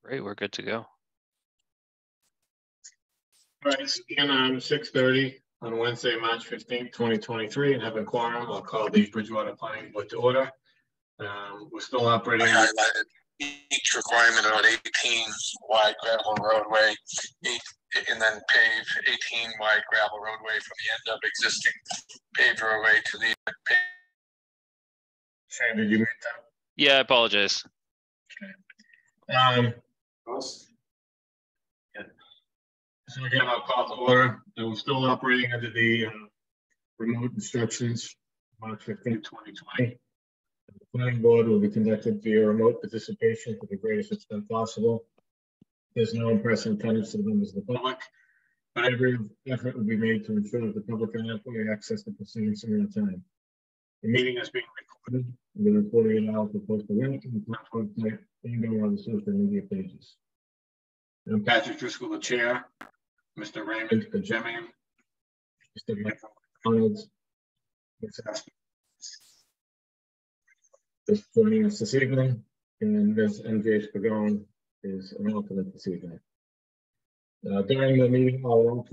Great, we're good to go. All right, it's again 6:30 on Wednesday, March 15th, 2023, and having quorum, I'll call the Bridgewater Planning Board to order. We're still operating. I highlighted each requirement on 18 wide gravel roadway, and then pave 18 wide gravel roadway from the end of existing paved roadway to the paved. Shane, did you make that? Yeah, I apologize. Okay. So again, I'll call to order. We're still operating under the remote instructions, March 15th, 2020. The planning board will be conducted via remote participation to the greatest extent possible. There's no in-person attendance to the members of the public, but every effort will be made to ensure that the public can adequately access the proceedings in real time. The meeting is being recorded, and the recording allows the post the link to the website and on the social media pages. I'm Patrick Driscoll, the chair. Mr. Raymond Kajemian, Mr. Michael McDonald, Ms. Aspen is joining us this evening, and Ms. MJ Spagone is an alternate this evening. During the meeting, all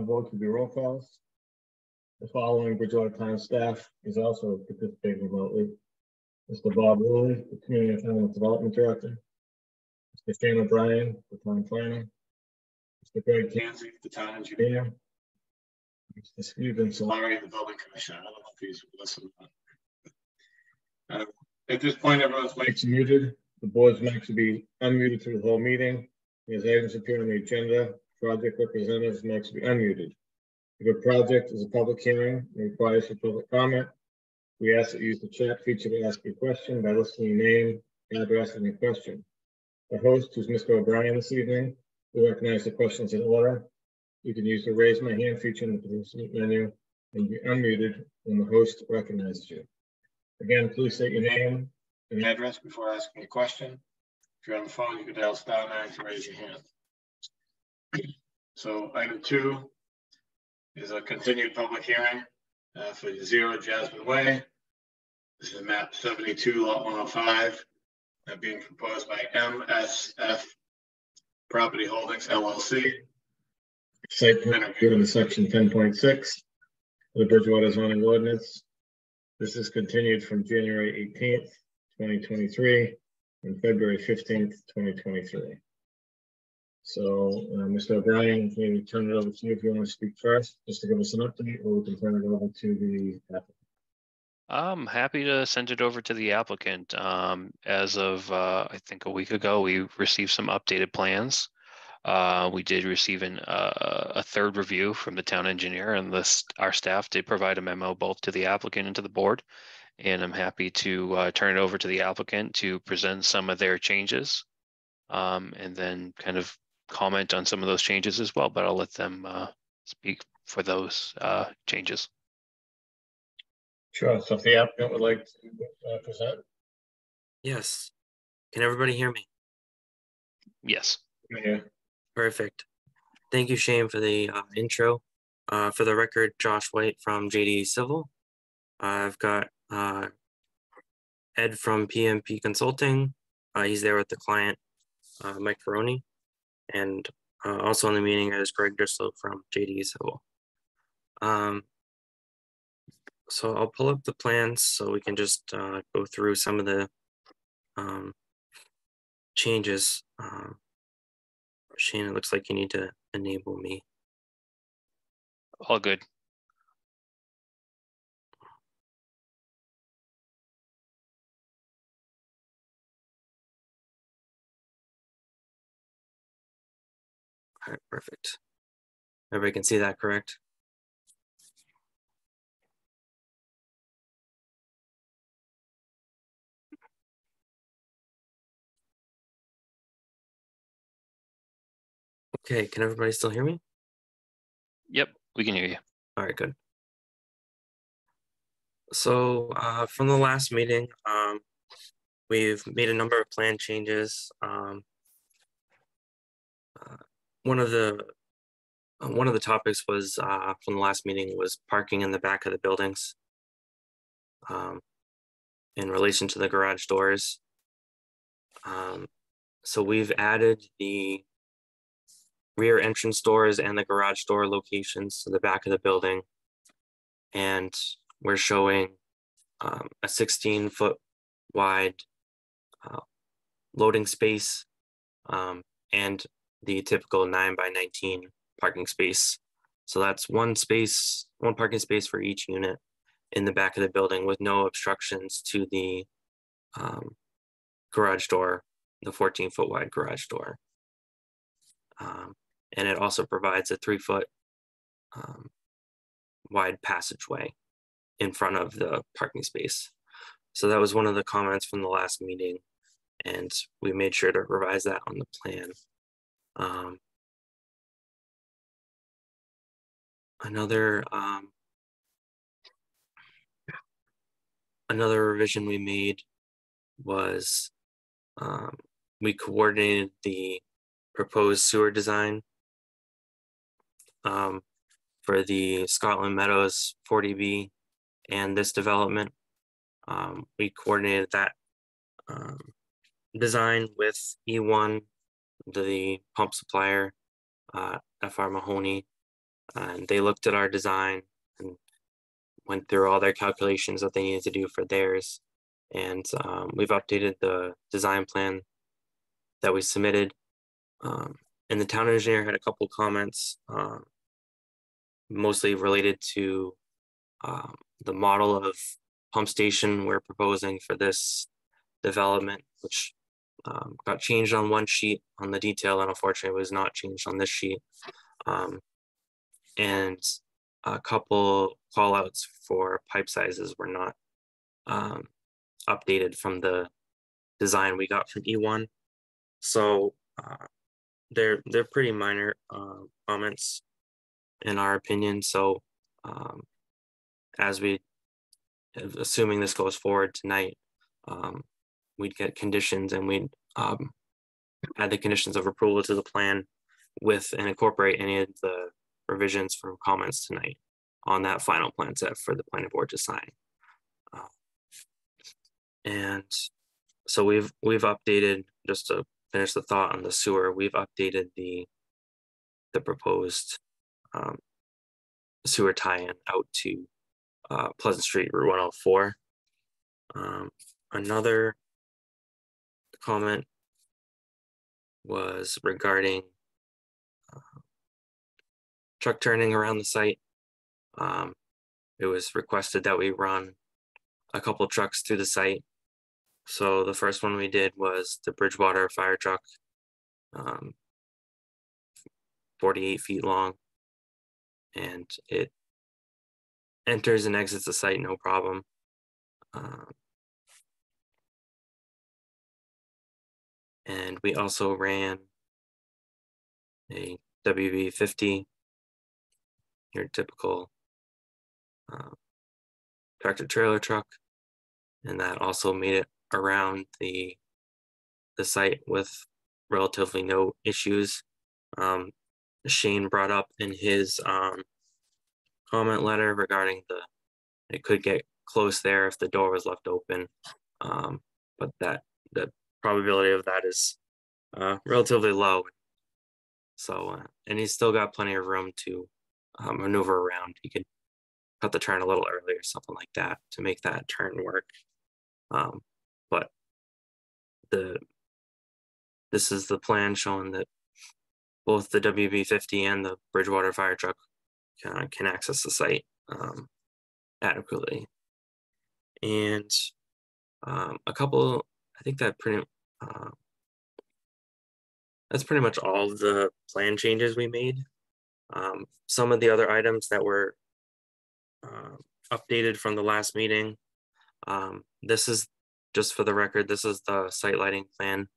votes will be roll calls. The following Bridgewater Town staff is also participating remotely: Mr. Bob Woolley, the Community and Economic Development Director; Mr. Shane O'Brien, the Town Planner; Mr. Greg Tansey, the Town Engineer; Mr. Stephen Solari, the Building Commissioner. I don't know if he's listening. At this point, everyone's mics are muted. The board's mics will be unmuted through the whole meeting. As items appear on the agenda, project representatives' mics will be unmuted. If a project is a public hearing and requires your public comment, we ask that you use the chat feature to ask your question by listing your name, address, and your question. The host, who's Mr. O'Brien this evening, will recognize the questions in order. You can use the raise my hand feature in the participant menu and be unmuted when the host recognizes you. Again, please state your name and address before asking a question. If you're on the phone, you can dial *9 to raise your hand. So item 2 is a continued public hearing for 0 Jasmine Way. This is map 72, lot 105, being proposed by MSF Property Holdings, LLC. Site plan review in section 10.6 of the Bridgewater zoning ordinance. This is continued from January 18th, 2023 and February 15th, 2023. So, Mr. O'Brien, can you turn it over to you if you want to speak first, just to give us an update, or we can turn it over to the applicant? I'm happy to send it over to the applicant. As of, I think a week ago, we received some updated plans. We did receive a third review from the town engineer, and our staff did provide a memo both to the applicant and to the board. And I'm happy to turn it over to the applicant to present some of their changes, and then kind of comment on some of those changes as well. But I'll let them speak for those changes. Sure. So if the applicant would like to present. Yes. Can everybody hear me? Yes. Yeah. Perfect. Thank you, Shane, for the intro. For the record, Josh White from JD Civil. I've got Ed from PMP Consulting. He's there with the client, Mike Ferroni. And also in the meeting is Greg Driscoll from JD Civil. So I'll pull up the plans so we can just go through some of the changes. Shane, it looks like you need to enable me. All good. All right, perfect. Everybody can see that, correct? Okay, can everybody still hear me? Yep, we can hear you. All right, good. So from the last meeting, we've made a number of plan changes. One of the topics was from the last meeting was parking in the back of the buildings in relation to the garage doors. So we've added the rear entrance doors and the garage door locations to the back of the building. And we're showing a 16-foot wide loading space and the typical 9x19 parking space. So that's one parking space for each unit in the back of the building with no obstructions to the garage door, the 14-foot wide garage door. And it also provides a 3-foot wide passageway in front of the parking space. So that was one of the comments from the last meeting, and we made sure to revise that on the plan. Another revision we made was we coordinated the proposed sewer design for the Scotland Meadows 40B and this development. We coordinated that design with E1, the pump supplier, FR Mahoney, and they looked at our design and went through all their calculations that they needed to do for theirs. And we've updated the design plan that we submitted. And the town engineer had a couple comments, mostly related to the model of pump station we're proposing for this development, which got changed on one sheet on the detail, and unfortunately was not changed on this sheet. And a couple call outs for pipe sizes were not updated from the design we got from E1. So they're pretty minor comments in our opinion. So assuming this goes forward tonight, we'd get conditions, and we'd add the conditions of approval to the plan with and incorporate any of the revisions from comments tonight on that final plan set for the planning board to sign. And so we've updated, just to finish the thought on the sewer, we've updated the proposed sewer tie-in out to Pleasant Street, Route 104. Another comment was regarding truck turning around the site. It was requested that we run a couple trucks through the site. So the first one we did was the Bridgewater fire truck, 48 feet long, and it enters and exits the site no problem. And we also ran a WB50, your typical tractor trailer truck, and that also made it around the site with relatively no issues. Shane brought up in his comment letter regarding it could get close there if the door was left open, but the probability of that is relatively low. So and he's still got plenty of room to maneuver around. He could cut the turn a little early or something like that to make that turn work. But this is the plan showing that both the WB50 and the Bridgewater fire truck can access the site adequately. And a couple, I think that that's pretty much all of the plan changes we made. Some of the other items that were updated from the last meeting. This is, just for the record, this is the site lighting plan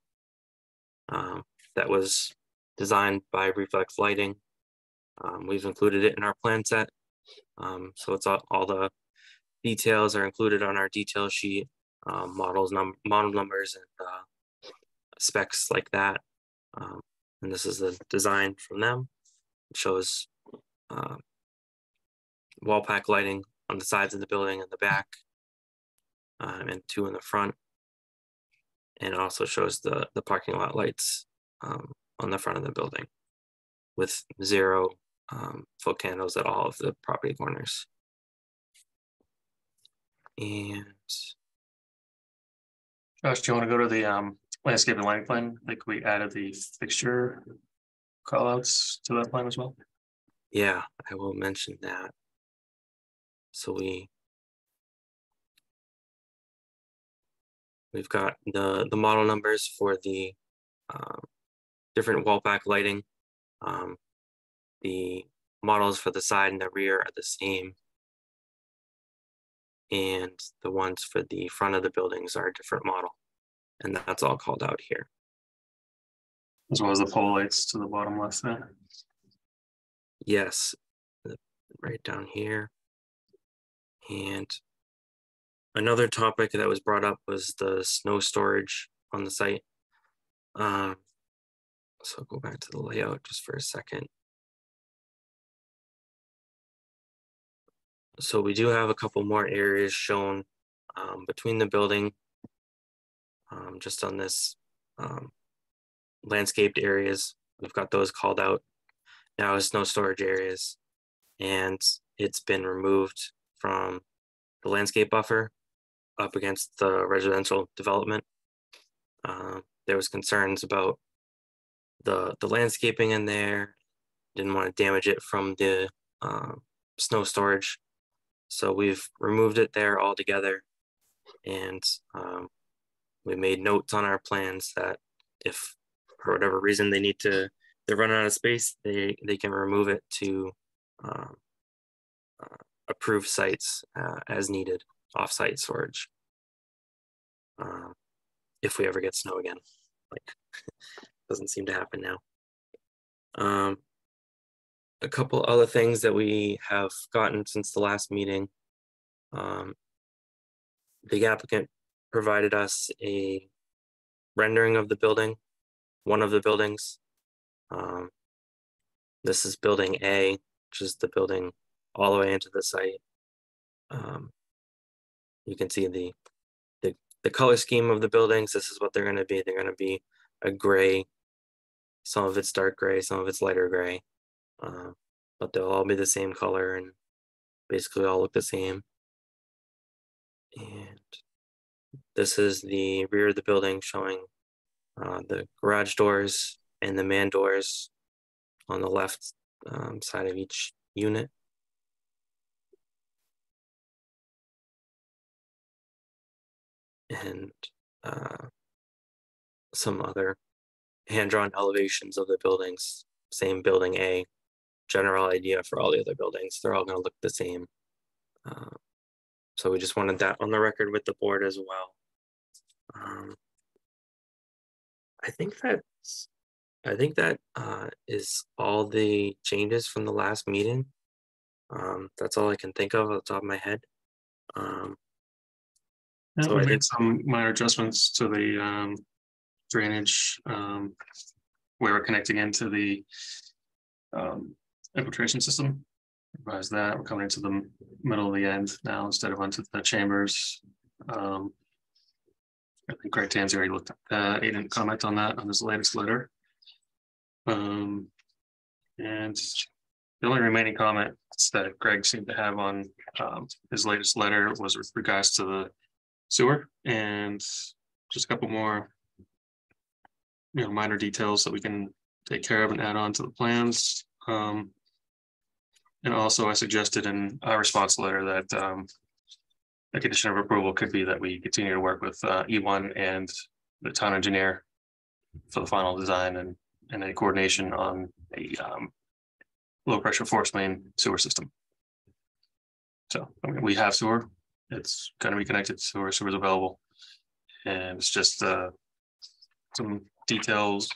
that was designed by Reflex Lighting. We've included it in our plan set. So it's all the details are included on our detail sheet, model numbers and specs like that. And this is the design from them. It shows wall pack lighting on the sides of the building and the back, and 2 in the front. and it also shows the parking lot lights on the front of the building with 0 foot candles at all of the property corners. And Josh, do you want to go to the landscape and lighting plan? Like we added the fixture callouts to that plan as well. yeah, I will mention that. So we've got the model numbers for the different wall pack lighting. The models for the side and the rear are the same, and the ones for the front of the buildings are a different model, and that's all called out here. As well as the pole lights to the bottom left there. Yes, right down here. And another topic that was brought up was the snow storage on the site. So I'll go back to the layout just for a second. So we do have a couple more areas shown between the building, just on this landscaped areas. We've got those called out now as snow storage areas, and it's been removed from the landscape buffer up against the residential development. There was concerns about the landscaping in there, didn't want to damage it from the snow storage. So we've removed it there altogether, and we made notes on our plans that if for whatever reason they're running out of space, they can remove it to approved sites as needed, off-site storage. If we ever get snow again, like doesn't seem to happen now. A couple other things that we have gotten since the last meeting. The applicant provided us a rendering of the building, one of the buildings. This is building A, which is the building all the way into the site. You can see the color scheme of the buildings. This is what they're going to be. They're going to be a gray. Some of it's dark gray, some of it's lighter gray. But they'll all be the same color and basically all look the same. And this is the rear of the building showing the garage doors and the man doors on the left side of each unit. And some other hand-drawn elevations of the buildings. Same building A, general idea for all the other buildings. They're all going to look the same. So we just wanted that on the record with the board as well. I think that is all the changes from the last meeting. That's all I can think of off the top of my head. So we made some minor adjustments to the drainage where we're connecting into the infiltration system. Revise that. We're coming into the middle of the end now instead of onto the chambers. I think Greg Tanzi already looked at that. He didn't comment on that on his latest letter. And the only remaining comments that Greg seemed to have on his latest letter was with regards to the sewer, and just a couple more minor details that we can take care of and add on to the plans. And also I suggested in our response letter that a condition of approval could be that we continue to work with E1 and the town engineer for the final design and any coordination on a low pressure force main sewer system. So I mean, we have sewer. It's going to be connected to sewer. Sewer is available, and it's just some details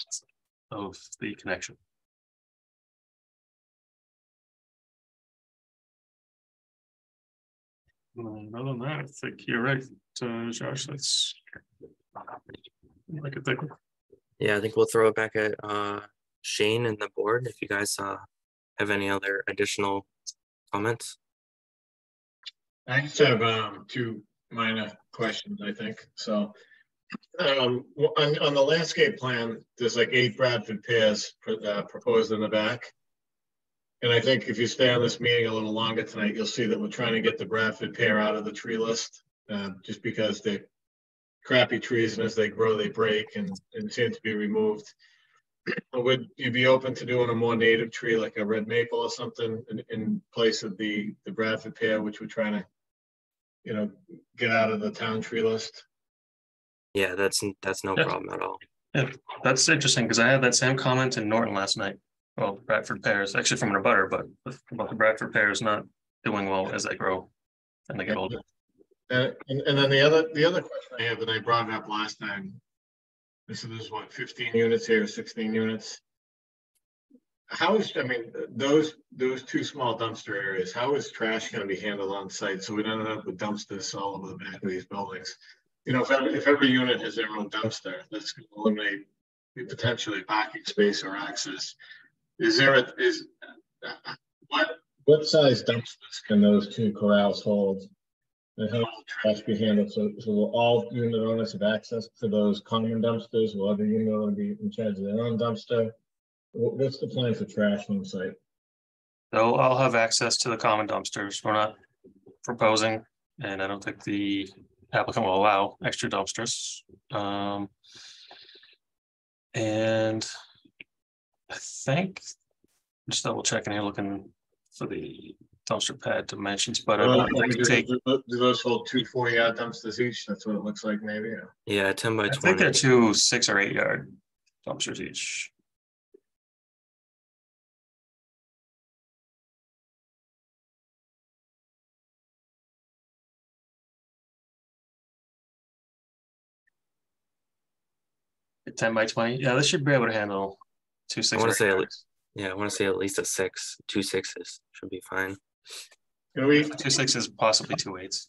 of the connection. Other than that, I think you're right, Josh. That's I could think of. Yeah, I think we'll throw it back at Shane and the board if you guys have any other additional comments. I just have two minor questions, I think. So On the landscape plan, there's like 8 Bradford pears proposed in the back. And I think if you stay on this meeting a little longer tonight, you'll see that we're trying to get the Bradford pear out of the tree list, just because they're crappy trees, and as they grow, they break and seem to be removed. Would you be open to doing a more native tree, like a red maple or something, in place of the Bradford pear, which we're trying to, you know, get out of the town tree list? Yeah, that's no Yeah. problem at all. Yeah, that's interesting because I had that same comment in Norton last night. Well, Bradford pears, actually from an abutter, but about the Bradford pears not doing well as they grow and they get older. And then the other question I have, that I brought it up last time. So there's what, 15 units here, 16 units. How is, I mean, those 2 small dumpster areas, how is trash going to be handled on site so we don't end up with dumpsters all over the back of these buildings? You know, if every unit has their own dumpster, that's going to eliminate potentially parking space or access. What size dumpsters can those 2 corrals hold? And how will trash be handled? So will all unit owners have access to those common dumpsters? Will every unit owner be in charge of their own dumpster? What's the plan for trash on site? So I'll have access to the common dumpsters. We're not proposing, and I don't think the applicant will allow extra dumpsters. And I think, just double checking here, looking for the dumpster pad dimensions, but I would like to take. Do those hold 2 4-yard dumpsters each? That's what it looks like, maybe. Yeah, 10 by 20. I think they're 2 6 or 8 yard dumpsters each. A 10 by 20. Yeah, this should be able to handle 2 6. I want to say I want to say at least a 6, 2 6s should be fine. Can we 2 6s, possibly 2 8s.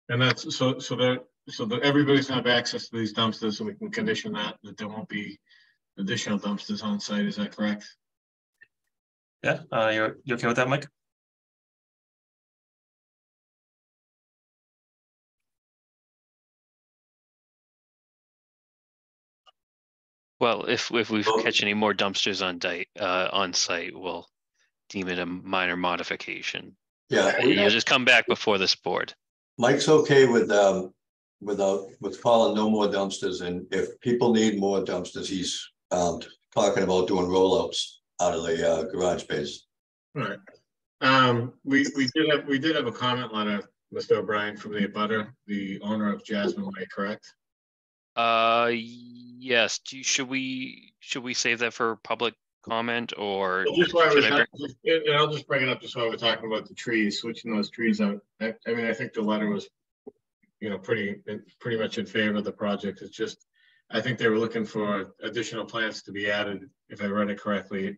And that's so that everybody's gonna have access to these dumpsters, so we can condition that there won't be additional dumpsters on site. Is that correct? Yeah, you okay with that, Mike? Well, if we catch any more dumpsters on site, we'll deem it a minor modification. Yeah, You'll just come back before this board. Mike's okay with calling no more dumpsters, and if people need more dumpsters, he's talking about doing rollouts out of the garage space. All right. We did have a comment letter, Mr. O'Brien, from the abutter, the owner of Jasmine Way, correct? Yes. Should we save that for public comment, or just why I'll just bring it up just while we're talking about the trees, switching those trees out. I mean, I think the letter was, you know, pretty much in favor of the project. It's just, I think they were looking for additional plants to be added, if I read it correctly,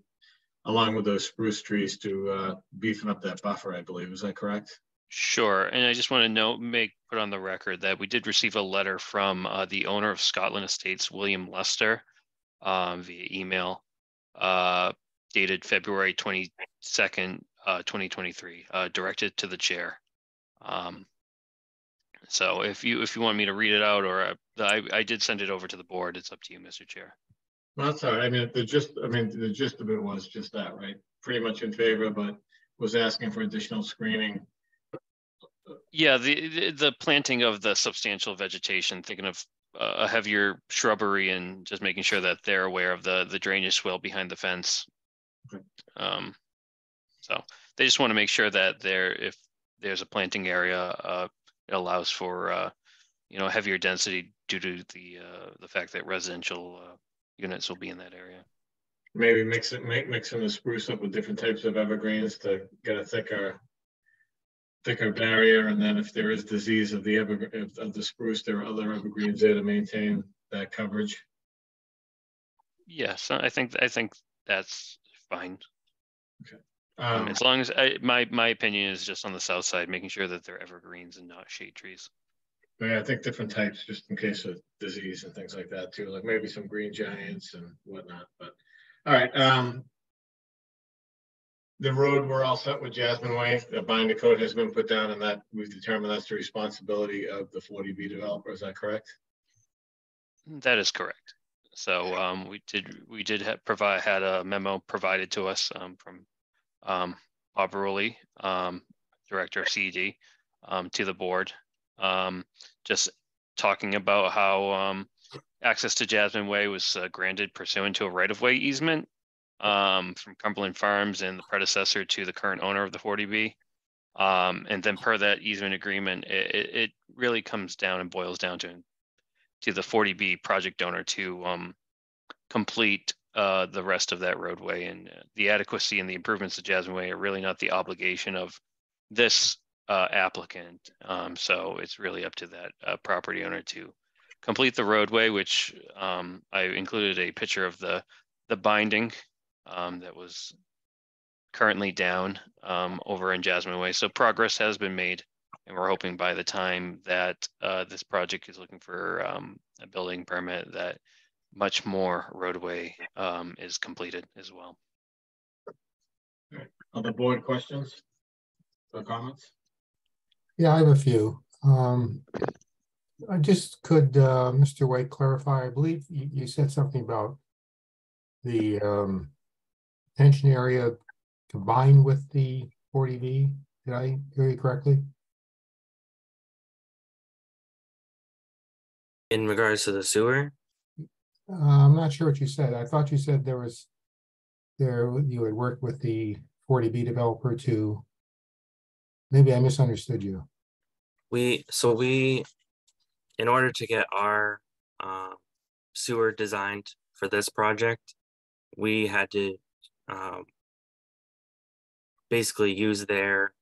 along with those spruce trees to beefing up that buffer, I believe. Is that correct? Sure. And I just want to put on the record that we did receive a letter from the owner of Scotland Estates, William Lester, via email, dated February 22nd, 2023, directed to the chair. So if you want me to read it out, or I did send it over to the board. It's up to you, Mr. Chair. Well, that's all right. I mean, the gist of it was just that, right? Pretty much in favor, but was asking for additional screening. Yeah, the planting of the substantial vegetation, thinking of a heavier shrubbery, and just making sure that they're aware of the drainage swale behind the fence. Okay. So they just want to make sure that if there's a planting area, it allows for heavier density due to the fact that residential units will be in that area. Maybe mixing the spruce up with different types of evergreens to get a thicker barrier, and then if there is disease of the spruce, there are other evergreens there to maintain that coverage. Yes, I think that's fine. Okay. As long as my opinion is just on the south side, making sure that they're evergreens and not shade trees. Yeah, I think different types, just in case of disease and things like that too, like maybe some green giants and whatnot. But all right. The road, we're all set with Jasmine Way. The binder code has been put down, and that we've determined that's the responsibility of the 40B developer. Is that correct? That is correct. So we did had a memo provided to us from Bob Rowley, Director of CED, to the board, just talking about how access to Jasmine Way was granted pursuant to a right-of-way easement from Cumberland Farms and the predecessor to the current owner of the 40B. And then per that easement agreement, it really comes down and boils down to the 40B project owner to complete the rest of that roadway, and the adequacy and the improvements to Jasmine Way are really not the obligation of this applicant. So it's really up to that property owner to complete the roadway, which I included a picture of the binding that was currently down over in Jasmine Way. So progress has been made, and we're hoping by the time that this project is looking for a building permit, that much more roadway is completed as well. Other board questions or comments? Yeah, I have a few. I just could, Mr. White, clarify, I believe you said something about the detention area combined with the 40B. Did I hear you correctly? In regards to the sewer? I'm not sure what you said. I thought you said you had worked with the 40B developer to, maybe I misunderstood you. We, in order to get our sewer designed for this project, we had to basically use their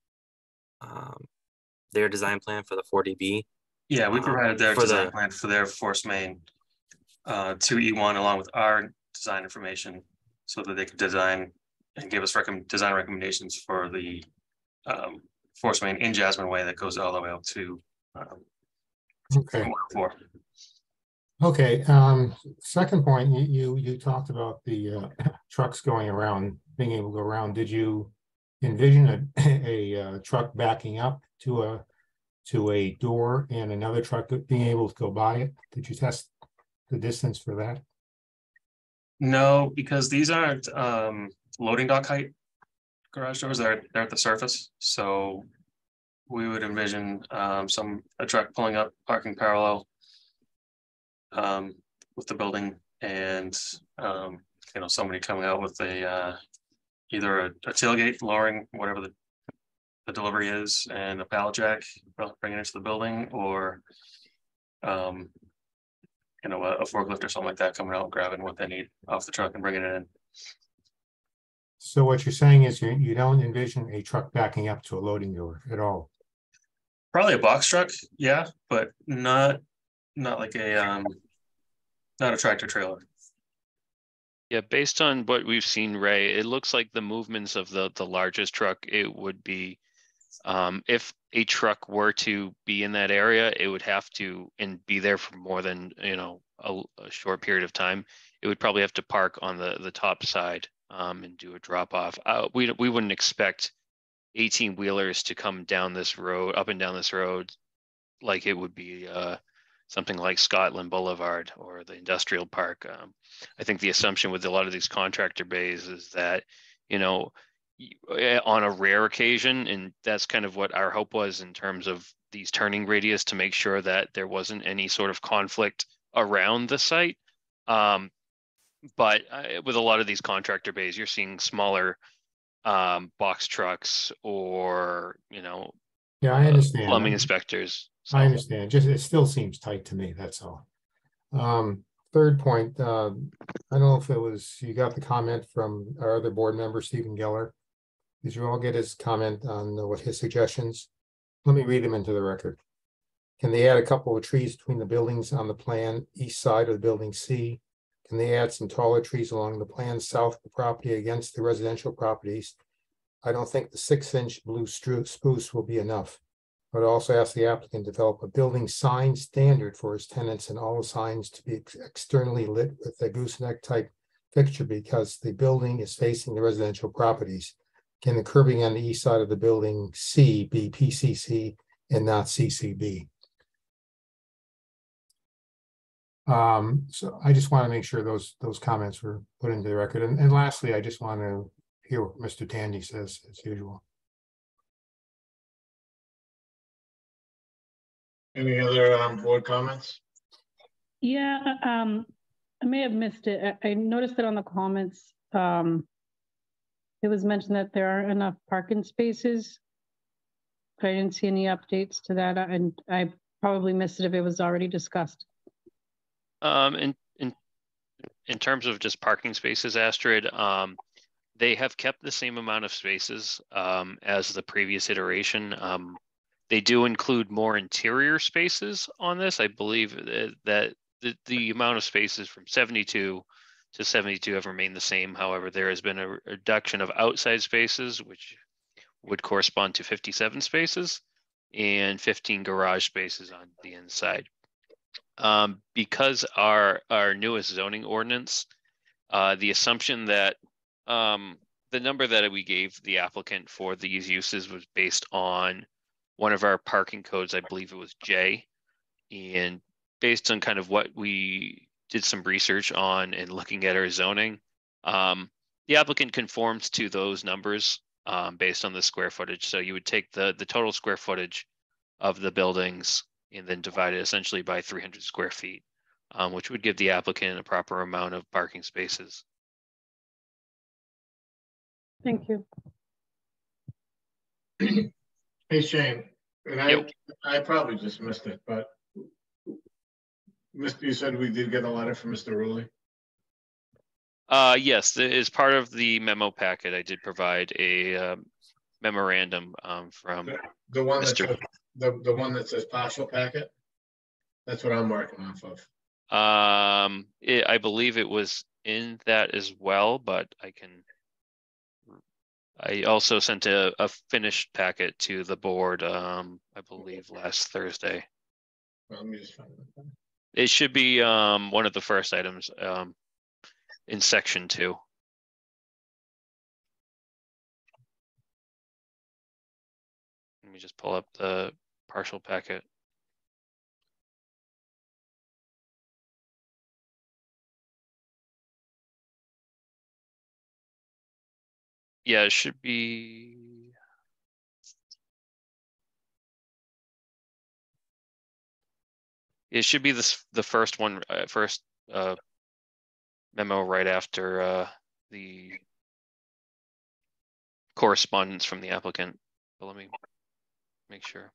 design plan for the 40B. Yeah, we provided their design plan for their force main to E1 along with our design information so that they could design and give us design recommendations for the force main in Jasmine Way that goes all the way up to okay. 104. Okay. Second point, you talked about the trucks going around, being able to go around. Did you envision a truck backing up to a door and another truck being able to go by it? Did you test the distance for that? No, because these aren't loading dock height garage doors. They're at the surface, so we would envision a truck pulling up, parking parallel with the building, and somebody coming out with a either a tailgate lowering whatever the delivery is and a pallet jack bringing it into the building, or a forklift or something like that coming out, grabbing what they need off the truck and bringing it in. So what you're saying is you don't envision a truck backing up to a loading door at all? Probably a box truck, yeah, but not like a not a tractor trailer. Yeah, based on what we've seen, Ray, it looks like the movements of the largest truck, it would be, if a truck were to be in that area, it would have to and be there for more than a short period of time. It would probably have to park on the top side and do a drop off. We wouldn't expect 18 wheelers to come down this road, up and down this road, like it would be something like Scotland Boulevard or the industrial park. I think the assumption with a lot of these contractor bays is that, on a rare occasion, and that's kind of what our hope was in terms of these turning radius, to make sure that there wasn't any sort of conflict around the site. But with a lot of these contractor bays, you're seeing smaller box trucks or, yeah, I understand. Plumbing inspectors. So. I understand. Just it still seems tight to me. That's all. Third point. I don't know if you got the comment from our other board member, Stephen Geller. Did you all get his comment on what his suggestions? Let me read them into the record. Can they add a couple of trees between the buildings on the plan east side of the building C? Can they add some taller trees along the plan south of the property against the residential properties? I don't think the 6-inch blue spruce will be enough. I would also ask the applicant to develop a building sign standard for his tenants and all the signs to be externally lit with a gooseneck type fixture because the building is facing the residential properties. Can the curbing on the east side of the building C be PCC and not CCB? So I just want to make sure those comments were put into the record. And lastly, I just want to hear what Mr. Tandy says as usual. Any other board comments? Yeah, I may have missed it. I noticed that on the comments, it was mentioned that there aren't enough parking spaces. But I didn't see any updates to that, and I probably missed it if it was already discussed. In terms of just parking spaces, Astrid, they have kept the same amount of spaces as the previous iteration. They do include more interior spaces on this. I believe that the amount of spaces from 72 to 72 have remained the same. However, there has been a reduction of outside spaces, which would correspond to 57 spaces and 15 garage spaces on the inside. Because our newest zoning ordinance, the assumption that the number that we gave the applicant for these uses was based on one of our parking codes, I believe it was J, and based on kind of what we did some research on and looking at our zoning, the applicant conforms to those numbers based on the square footage. So you would take the total square footage of the buildings and then divide it essentially by 300 square feet, which would give the applicant a proper amount of parking spaces. Thank you. Hey, Shane, and Yep. I probably just missed it, but you said we did get a letter from Mr. Rulli? Yes, as part of the memo packet, I did provide a memorandum from The one that Mr. says, the one that says partial packet? That's what I'm marking off of. I believe it was in that as well, but I also sent a finished packet to the board, I believe last Thursday. Well, let me just find it. It should be one of the first items in section 2. Let me just pull up the partial packet. Yeah, it should be. It should be the first one, first memo right after the correspondence from the applicant. But let me make sure.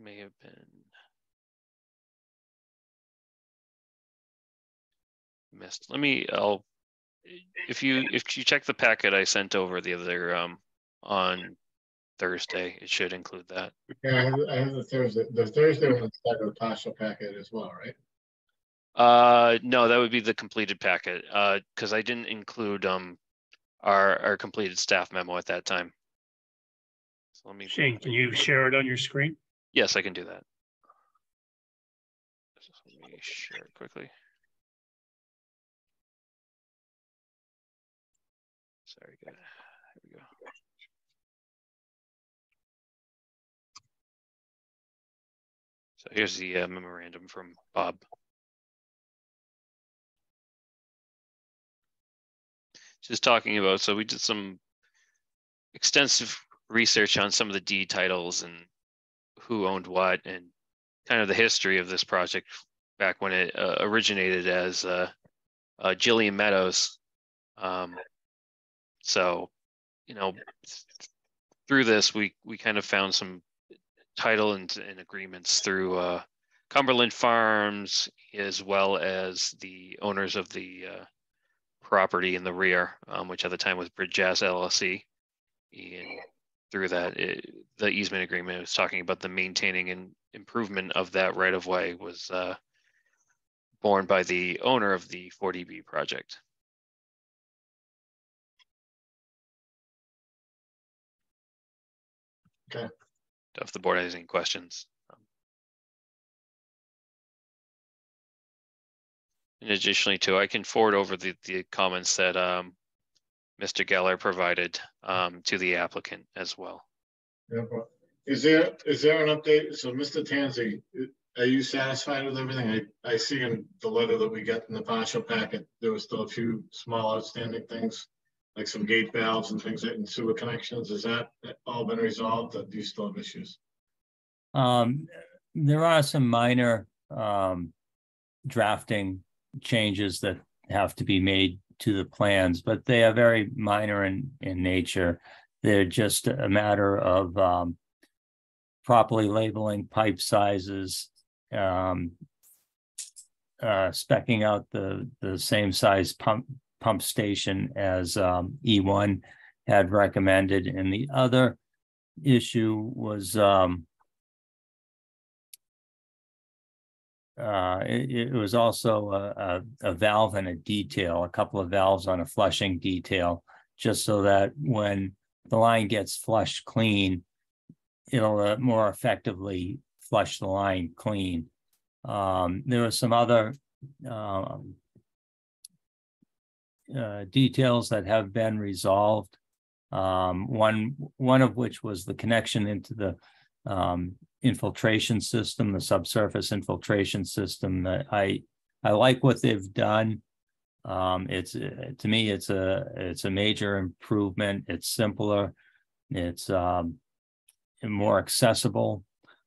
May have been missed. If you check the packet I sent over the other on Thursday, it should include that. Yeah, I have the Thursday. The Thursday one's like a partial packet as well, right? No, that would be the completed packet. Because I didn't include our completed staff memo at that time. So let me. Shane, can you share it on your screen? Yes, I can do that. Let me share it quickly. Sorry, good. Here we go. So here's the memorandum from Bob. Just talking about, so we did some extensive research on some of the deed titles and who owned what and kind of the history of this project back when it originated as Jillian Meadows. So, you know, through this, we kind of found some title and agreements through Cumberland Farms, as well as the owners of the property in the rear, which at the time was Bridge Jazz LLC. And through that, the easement agreement was talking about the maintaining and improvement of that right of way was borne by the owner of the 40B project. Okay. If the board has any questions. And additionally too, I can forward over the comments that Mr. Geller provided to the applicant as well. Yeah, but is there an update? So Mr. Tanzi, are you satisfied with everything? I see in the letter that we got in the partial packet, there was still a few small outstanding things, like some gate valves and things and sewer connections. Has that all been resolved, or do you still have issues? There are some minor drafting changes that have to be made to the plans, but they are very minor in nature. They're just a matter of properly labeling pipe sizes, speccing out the same size pump station as E1 had recommended. And the other issue was it was also a valve and a detail, a couple of valves on a flushing detail, just so that when the line gets flushed clean, it'll more effectively flush the line clean. There were some other details that have been resolved. One of which was the connection into the infiltration system, the subsurface infiltration system. That I like what they've done. It's to me, it's a major improvement. It's simpler. It's more accessible,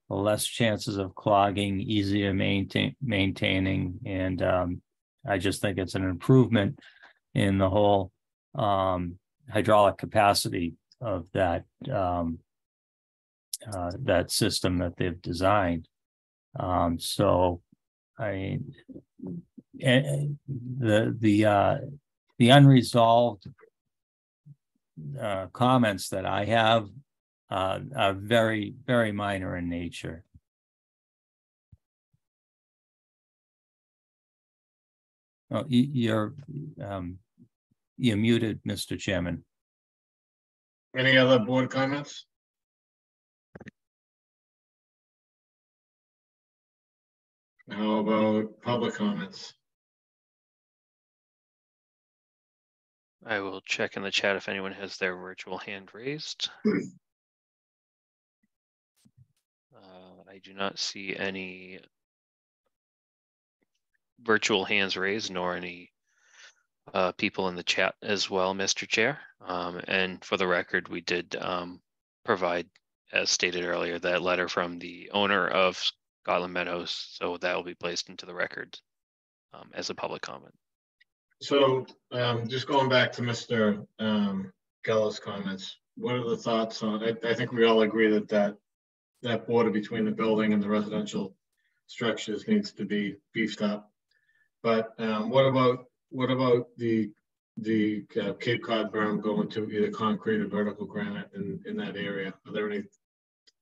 less chances of clogging, easier maintaining, and I just think it's an improvement in the whole hydraulic capacity of that that system that they've designed. So I the unresolved comments that I have are very, very minor in nature. Oh, you're muted, Mr. Chairman. Any other board comments? How about public comments? I will check in the chat if anyone has their virtual hand raised. I do not see any virtual hands raised, nor any people in the chat as well, Mr. Chair. And for the record, we did provide, as stated earlier, that letter from the owner of Scotland Meadows, so that will be placed into the record as a public comment. So just going back to Mr. Geller's comments, what are the thoughts on it? I think we all agree that that border between the building and the residential structures needs to be beefed up. But what about the Cape Cod berm going to either concrete or vertical granite in that area? Are there any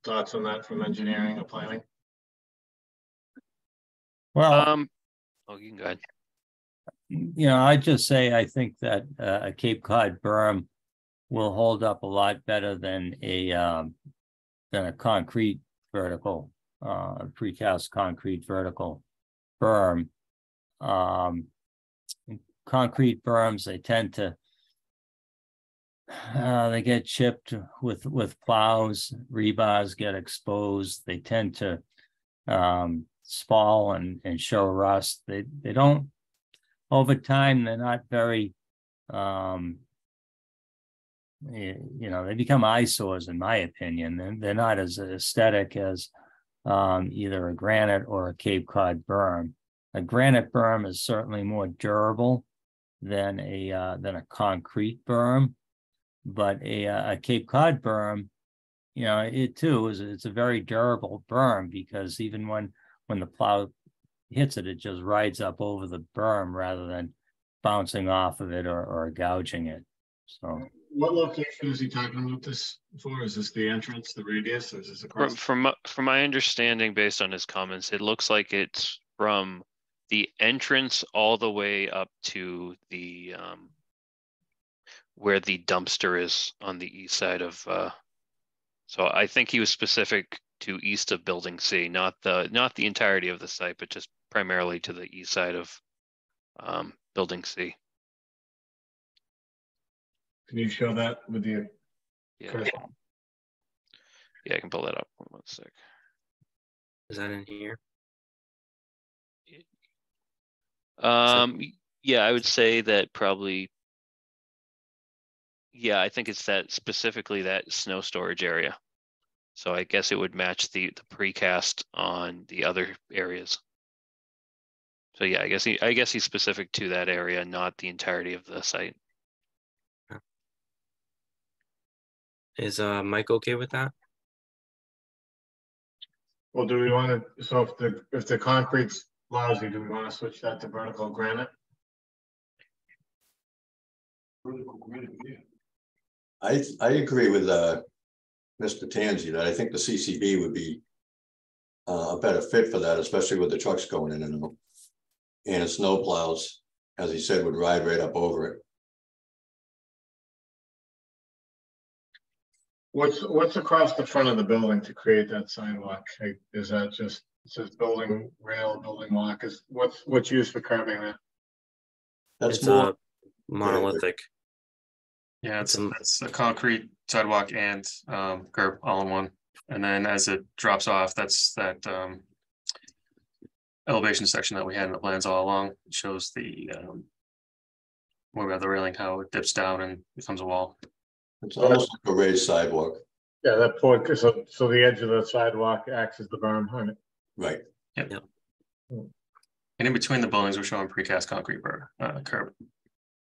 thoughts on that from engineering or planning? Well, oh, you can go ahead. You know, I'd just say I think that a Cape Cod berm will hold up a lot better than a concrete vertical, precast concrete vertical berm. Concrete berms, they tend to they get chipped with plows, rebars get exposed, they tend to spall and show rust. They don't, over time, they're not very you know, they become eyesores in my opinion. They're not as aesthetic as either a granite or a Cape Cod berm. A granite berm is certainly more durable than a concrete berm, but a Cape Cod berm, you know, it too it's a very durable berm, because even when the plow hits it, it just rides up over the berm rather than bouncing off of it or gouging it. So, what location is he talking about this for? Is this the entrance, the radius, or is this across? From my understanding, based on his comments, it looks like it's from the entrance all the way up to the where the dumpster is on the east side of. So I think he was specific to east of Building C, not the entirety of the site, but just primarily to the east side of building C. Can you show that with the Yeah. cursor? Yeah, I can pull that up. One sec. Is that in here? Yeah, I would say that probably. Yeah, I think it's that specifically that snow storage area. So I guess it would match the precast on the other areas. So yeah, I guess he's specific to that area, not the entirety of the site. Is Mike okay with that? Well, do we want to, so if the concrete's lousy, do we want to switch that to vertical granite? Vertical granite, yeah. I agree with Mr. Tanzi that I think the CCB would be a better fit for that, especially with the trucks going in and out. And the snow plows, as he said, would ride right up over it. What's across the front of the building to create that sidewalk? Is that just, it says building rail, building walk? Is what's used for curbing that? That's It's more monolithic. Yeah, it's a concrete sidewalk and curb all in one. And then as it drops off, that's that elevation section that we had in the plans all along. It shows the where we have the railing, how it dips down and becomes a wall. It's almost like a raised sidewalk. Yeah, that point, so the edge of the sidewalk acts as the berm on it. Right. Yep. And in between the buildings, we're showing precast concrete curb.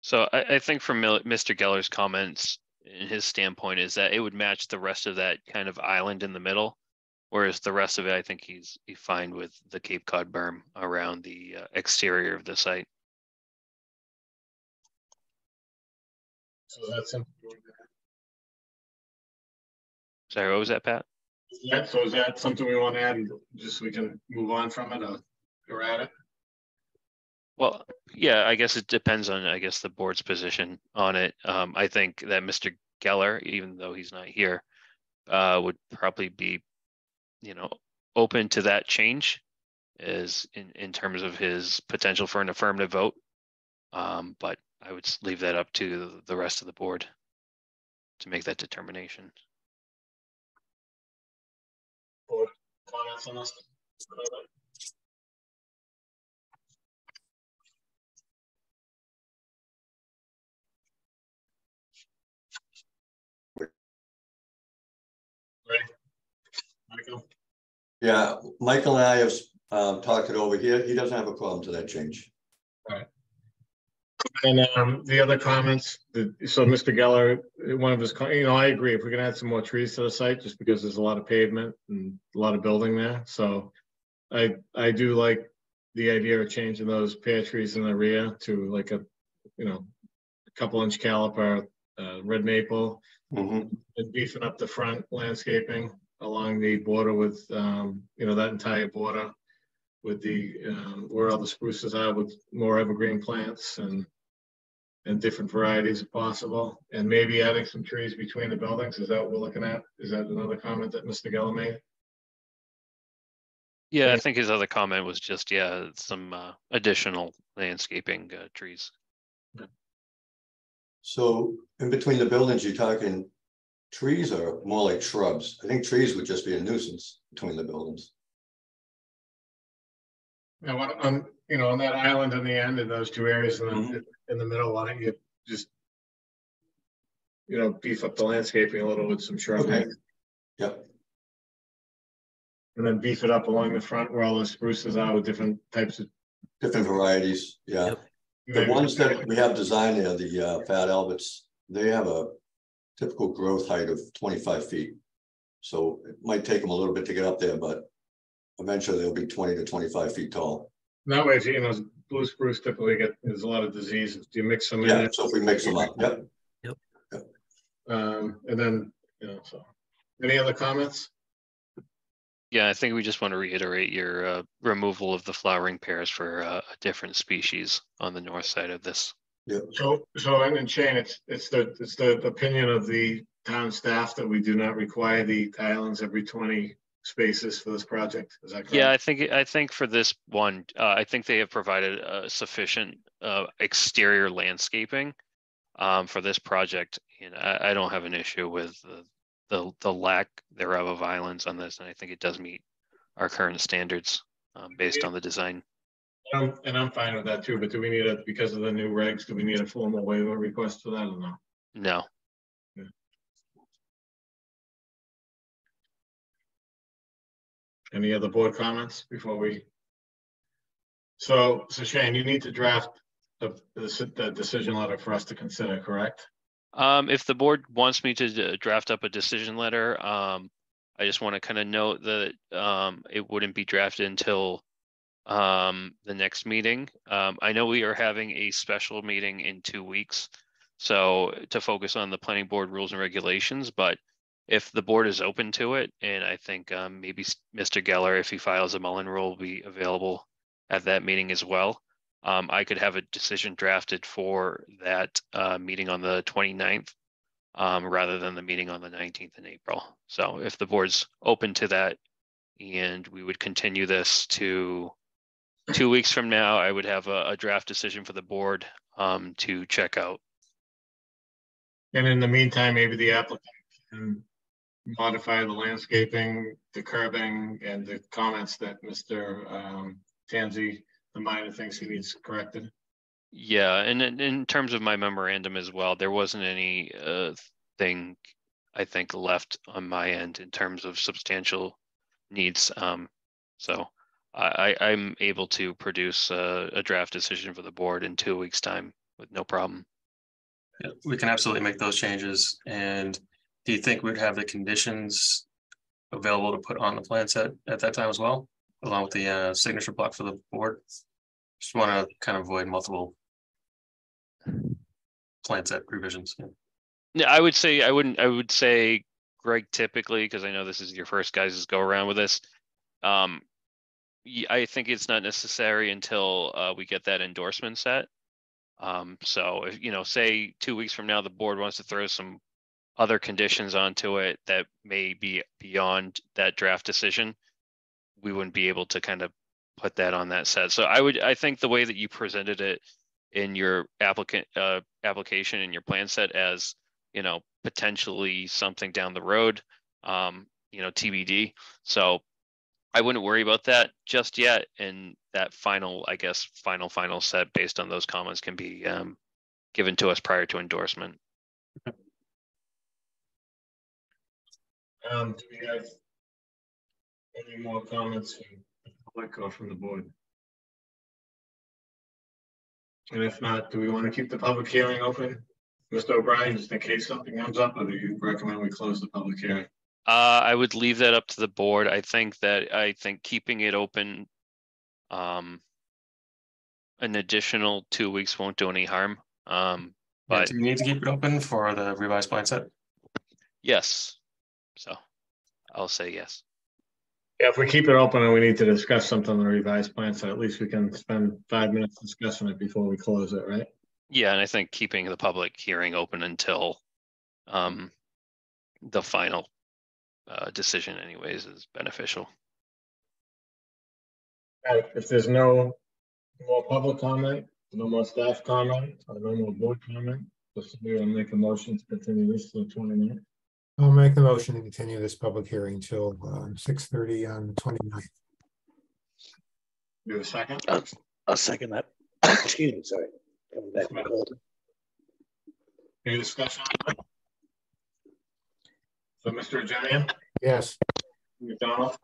So I think from Mr. Geller's comments, and his standpoint is that it would match the rest of that kind of island in the middle, whereas the rest of it, I think he's fine with the Cape Cod berm around the exterior of the site. So that's something. Sorry, what was that, Pat? Yeah, so is that something we want to add, just so we can move on from it or add it? Well, yeah, I guess it depends on, I guess, the board's position on it. I think that Mr. Geller, even though he's not here, would probably be, open to that change is in terms of his potential for an affirmative vote. But I would leave that up to the rest of the board to make that determination. Board comments on this? Ready? Michael? Yeah, Michael and I have talked it over here. He doesn't have a problem to that change. All right. And the other comments, so Mr. Geller, one of his, I agree, if we can add some more trees to the site, just because there's a lot of pavement and a lot of building there. So I do like the idea of changing those pear trees in the rear to like a couple inch caliper, red maple, and beefing up the front landscaping along the border with, that entire border with the, where all the spruces are with more evergreen plants and different varieties if possible. And maybe adding some trees between the buildings. Is that what we're looking at? Is that another comment that Mr. Geller made? Yeah, I think his other comment was just, some additional landscaping trees. So in between the buildings, you're talking trees or more like shrubs? I think trees would just be a nuisance between the buildings. Now, on that island in the end, in those two areas in the middle, why don't you just, beef up the landscaping a little with some shrubs? Okay. Yep. And then beef it up along the front where all the spruces are with different types of. Different varieties, yeah. Yep. The ones that we have designed there, the Fat Alberts, they have a typical growth height of 25 feet. So it might take them a little bit to get up there, but eventually they'll be 20 to 25 feet tall. That way, blue spruce typically there's a lot of diseases. Do you mix them in? Yeah, so if we mix them up, yep. And then, so any other comments? Yeah, I think we just want to reiterate your removal of the flowering pears for a different species on the north side of this. Yeah. So and Shane, it's the opinion of the town staff that we do not require the islands every 20 spaces for this project. Is that correct? Yeah, I think for this one, I think they have provided sufficient exterior landscaping for this project. And I don't have an issue with the lack thereof of islands on this, and I think it does meet our current standards based on the design. And I'm fine with that too, but do we need because of the new regs, do we need a formal waiver request for that or no? No. Yeah. Any other board comments before we? So Shane, you need to draft the decision letter for us to consider, correct? If the board wants me to draft up a decision letter, I just want to kind of note that it wouldn't be drafted until the next meeting. I know we are having a special meeting in 2 weeks, so to focus on the planning board rules and regulations, but if the board is open to it, and I think maybe Mr. Geller, if he files a Mullen rule, will be available at that meeting as well. I could have a decision drafted for that meeting on the 29th rather than the meeting on the 19th in April. So if the board's open to that, and we would continue this to 2 weeks from now, I would have a draft decision for the board to check out. And in the meantime, maybe the applicant can modify the landscaping, the curbing, and the comments that Mr. Tanzi, the minor things he needs corrected. Yeah, and in terms of my memorandum as well, there wasn't any thing I think left on my end in terms of substantial needs. So I'm able to produce a draft decision for the board in 2 weeks' time with no problem. Yeah, we can absolutely make those changes. And do you think we'd have the conditions available to put on the plan set at that time as well, along with the signature block for the board? Just want to kind of avoid multiple plan set revisions. Yeah, I would say I would say, Greg, typically, because I know this is your first guys' go around with this. I think it's not necessary until we get that endorsement set. So if, say 2 weeks from now, the board wants to throw some other conditions onto it that may be beyond that draft decision, we wouldn't be able to kind of put that on that set. So I think the way that you presented it in your application in your plan set as, potentially something down the road, TBD. So I wouldn't worry about that just yet. And that final set based on those comments can be given to us prior to endorsement. Do we have any more comments from the public or from the board? And if not, do we want to keep the public hearing open? Mr. O'Brien, just in case something comes up, or do you recommend we close the public hearing? I would leave that up to the board. I think keeping it open an additional 2 weeks won't do any harm. But do you need to keep it open for the revised plan set? Yes. So I'll say yes. Yeah, if we keep it open and we need to discuss something on the revised plan, so at least we can spend 5 minutes discussing it before we close it, right? Yeah, and I think keeping the public hearing open until the final decision anyways is beneficial. If there's no more public comment, no more staff comment, or no more board comment, we'll make a motion to continue this to the 29th. I'll make the motion to continue this public hearing till 6:30 on the 29th. You have a second? I'll second that. Excuse me, sorry. Coming back from cold. Any discussion? So, Mr. Ajanian? Yes. McDonald?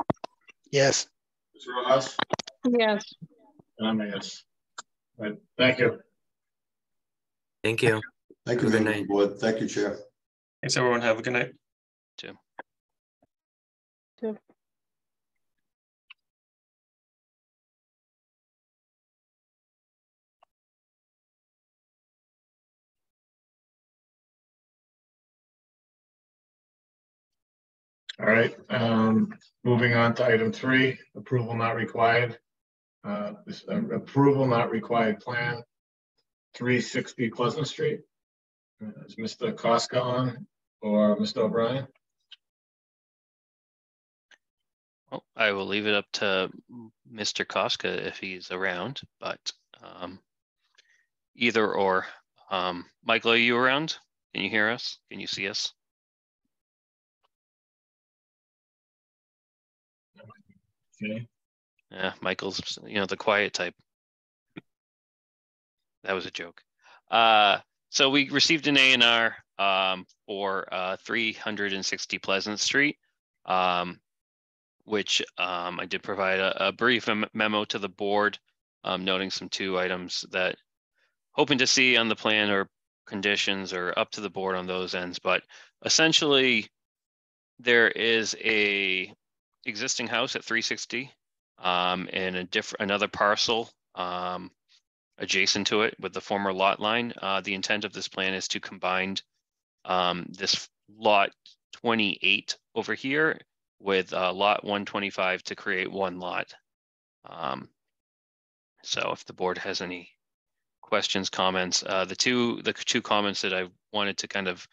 Yes. Mr. Rojas? Yes. And I'm a yes. Right. Thank you. Thank you. Thank you, Good night. board. Thank you, Chair. Thanks, everyone. Have a good night. Too. All right. Moving on to item 3, approval not required. Approval not required plan 360 Pleasant Street. Is Mr. Koska on or Mr. O'Brien? Well, I will leave it up to Mr. Koska if he's around, but either or. Michael, are you around? Can you hear us? Can you see us? Okay. Yeah, Michael's, the quiet type. That was a joke. So we received an A&R for 360 Pleasant Street, which I did provide a brief memo to the board, noting some 2 items that hoping to see on the plan or conditions or up to the board on those ends. But essentially, there is a existing house at 360 and another parcel adjacent to it with the former lot line. The intent of this plan is to combine this lot 28 over here with lot 125 to create one lot. So if the board has any questions, comments, the two comments that I wanted to kind of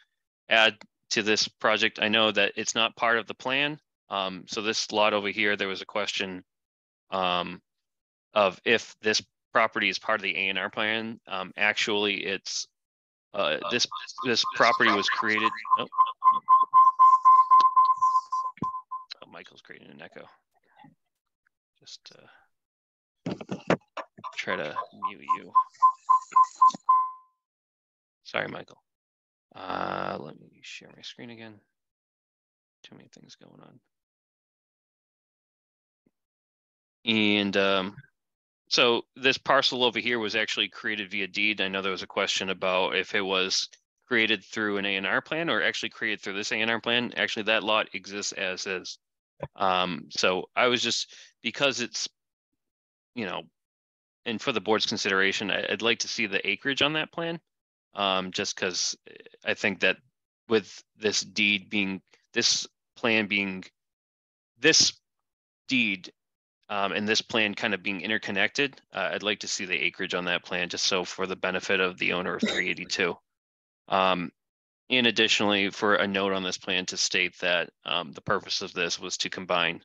add to this project, I know that it's not part of the plan. So this lot over here, there was a question of if this property is part of the A&R plan. Actually, it's this property was created. Oh, Michael's creating an echo. Just try to mute you. Sorry, Michael. Let me share my screen again. Too many things going on. And so this parcel over here was actually created via deed. I know there was a question about if it was created through an A&R plan or actually created through this A&R plan. Actually, that lot exists as is. So I was just, because it's, and for the board's consideration, I'd like to see the acreage on that plan. Just because I think that with this deed being, this plan being, this deed and this plan kind of being interconnected, I'd like to see the acreage on that plan, just so for the benefit of the owner of 382. And additionally, for a note on this plan to state that the purpose of this was to combine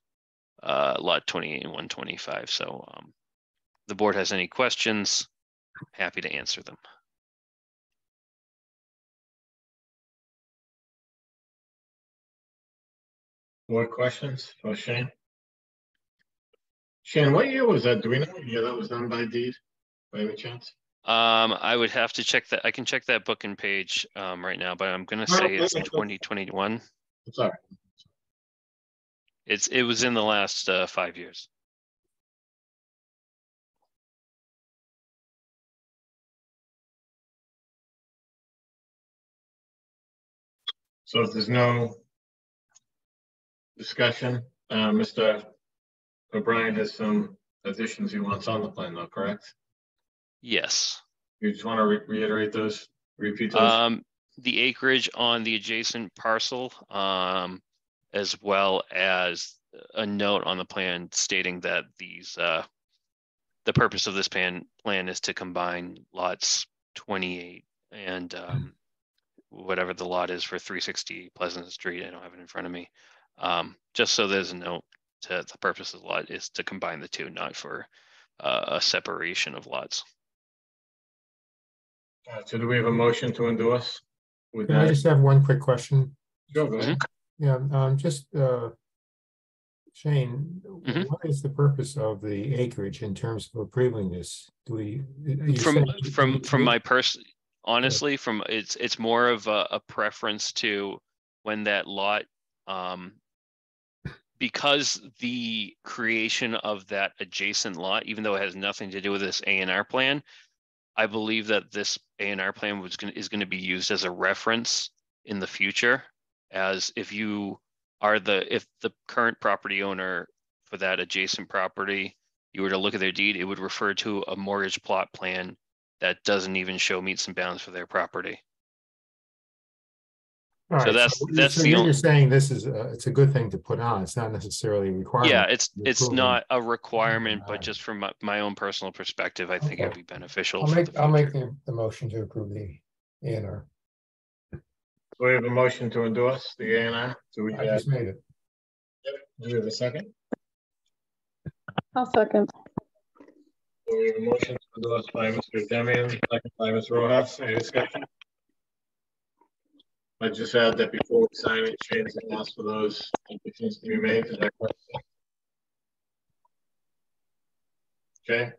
lot 28 and 125. So the board has any questions, happy to answer them. More questions for Shane? Shane, what year was that? Do we know what year that was done by deed, by any chance? I would have to check that. I can check that book and page right now, but I'm gonna say it's 2021. Sorry. It was in the last 5 years. So if there's no discussion, Mr. O'Brien has some additions he wants on the plan, though, correct? Yes. You just want to reiterate those, repeat those? The acreage on the adjacent parcel, as well as a note on the plan stating that these, the purpose of this plan is to combine lots 28 and whatever the lot is for 360 Pleasant Street. I don't have it in front of me. Just so there's a note to the purpose of the lot is to combine the two, not for a separation of lots. So do we have a motion to endorse? Can I just have one quick question? Sure, go ahead. Yeah, just Shane, what is the purpose of the acreage in terms of approving this? Do we from my honestly, from it's more of a preference to when that lot, because the creation of that adjacent lot, even though it has nothing to do with this A&R plan, I believe that this A&R plan is going to be used as a reference in the future, as if you are if the current property owner for that adjacent property, you were to look at their deed, it would refer to a mortgage plot plan that doesn't even show meets and bounds for their property. All so right, that's so the you're only, saying this is it's a good thing to put on. It's not necessarily a requirement. Yeah, it's not a requirement, but just from my own personal perspective, I think it'd be beneficial. I'll make the motion to approve the A&R. We have a motion to endorse the A&R. I just made it. Do we have a second? I'll second. We have a motion endorsed by Mr. Demian, second by Ms. Rojas. Any discussion? I just add that before we sign it, Shane's going to ask for those conditions to be made. Is that correct? Okay.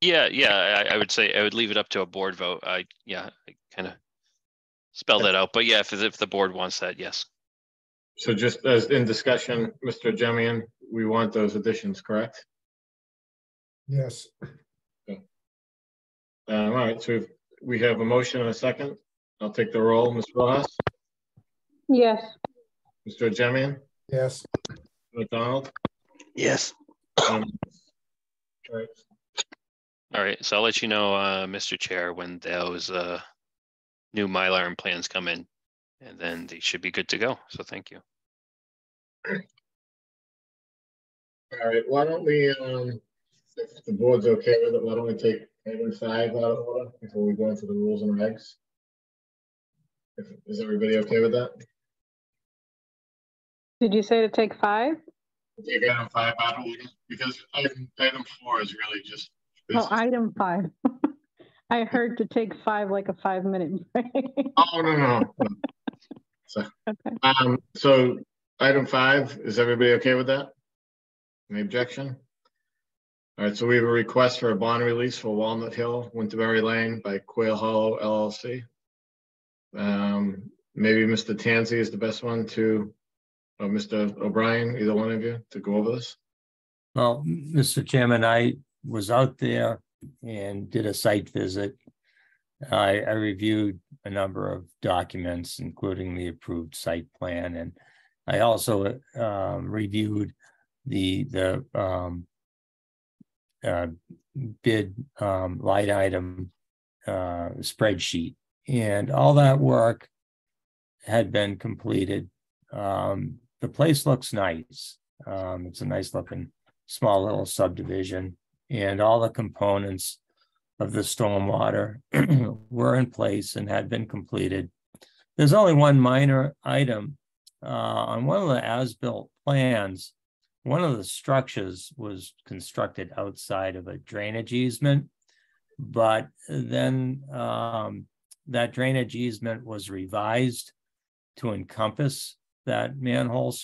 Yeah. I would say I would leave it up to a board vote. I kind of spell that out, but yeah, if the board wants that, yes. So just as in discussion, Mr. Demian, we want those additions, correct? Yes. Okay. All right. So we have a motion and a second. I'll take the roll. Ms. Rojas? Yes. Mr. Demian? Yes. McDonald? Yes. Right. All right, so I'll let you know, Mr. Chair, when those new Mylar and plans come in, and then they should be good to go. So thank you. All right. Why don't we, if the board's okay with it, why don't we take item 5 out of order before we go into the rules and regs? Is everybody okay with that? Did you say to take 5? Take item 5 out of order because item 4 is really just. Oh, item 5. I heard to take 5 like a 5-minute break. Oh, no. So, okay. So item 5, is everybody okay with that? Any objection? All right, so we have a request for a bond release for Walnut Hill, Winterberry Lane by Quail Hollow LLC. Maybe Mr. Tansey is the best one to, or Mr. O'Brien, either one of you, to go over this. Well, Mr. Chairman, I was out there and did a site visit. I reviewed a number of documents, including the approved site plan, and I also reviewed the bid light item spreadsheet, and all that work had been completed. The place looks nice. It's a nice looking small little subdivision, and all the components of the stormwater were in place and had been completed. There's only one minor item. On one of the as-built plans, one of the structures was constructed outside of a drainage easement, but then that drainage easement was revised to encompass that manhole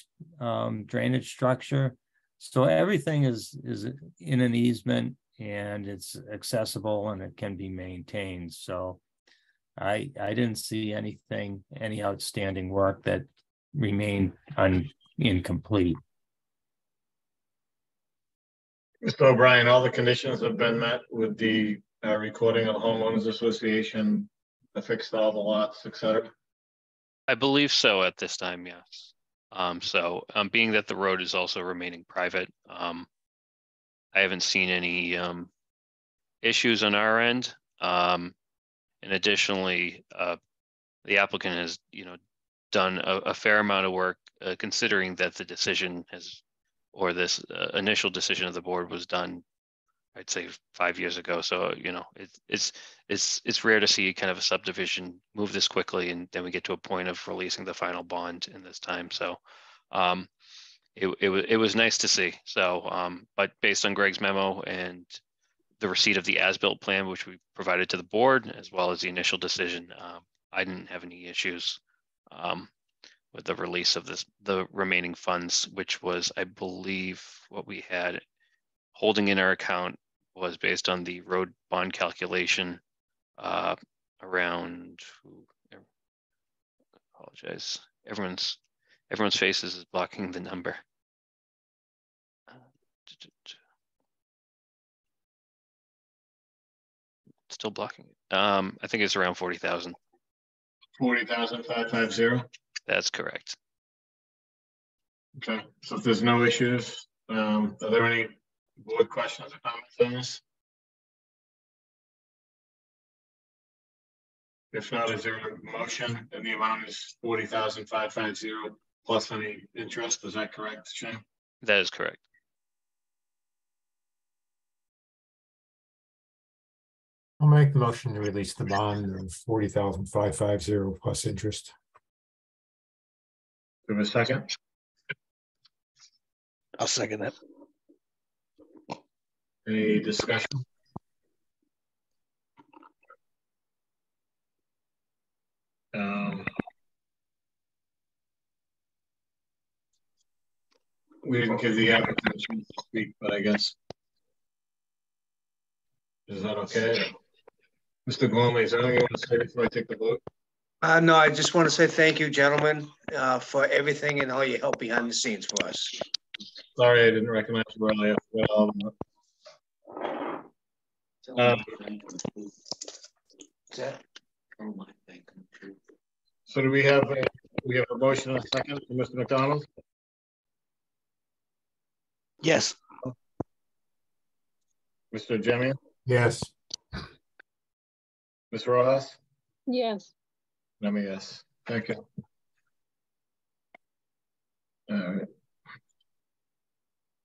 drainage structure. So everything is in an easement and it's accessible and it can be maintained. So I didn't see any outstanding work that remained incomplete. Mr. O'Brien, all the conditions have been met with the recording of the homeowners association, affixed all the lots, etc. I believe so at this time, yes. Being that the road is also remaining private, I haven't seen any issues on our end. And additionally, the applicant has, done a fair amount of work, considering that the decision or this initial decision of the board was done, I'd say 5 years ago. So, it's rare to see kind of a subdivision move this quickly, and then we get to a point of releasing the final bond in this time. So, it was nice to see. So, but based on Greg's memo and the receipt of the as-built plan, which we provided to the board, as well as the initial decision, I didn't have any issues with the release of the remaining funds, which was, I believe, what we had holding in our account was based on the road bond calculation around. Apologize. Everyone's faces is blocking the number. Still blocking it. I think it's around 40,000. 40,550. That's correct. Okay, so if there's no issues, are there any board questions or comments on this? If not, is there a motion? And the amount is 40,550 plus any interest. Is that correct, Shane? That is correct. I'll make the motion to release the bond of 40,550 plus interest. Give a second. I'll second that. Any discussion? We didn't give the applicant a chance to speak, but I guess, is that okay? Mr. Gormley, is there anything you want to say before I take the vote? No, I just want to say thank you, gentlemen, for everything and all your help behind the scenes for us. Sorry, I didn't recognize you earlier. So do we have a motion and a second for Mr. McDonald? Yes. Mr. Jimmy? Yes. Ms. Rojas? Yes. Let me yes. Thank you. All right.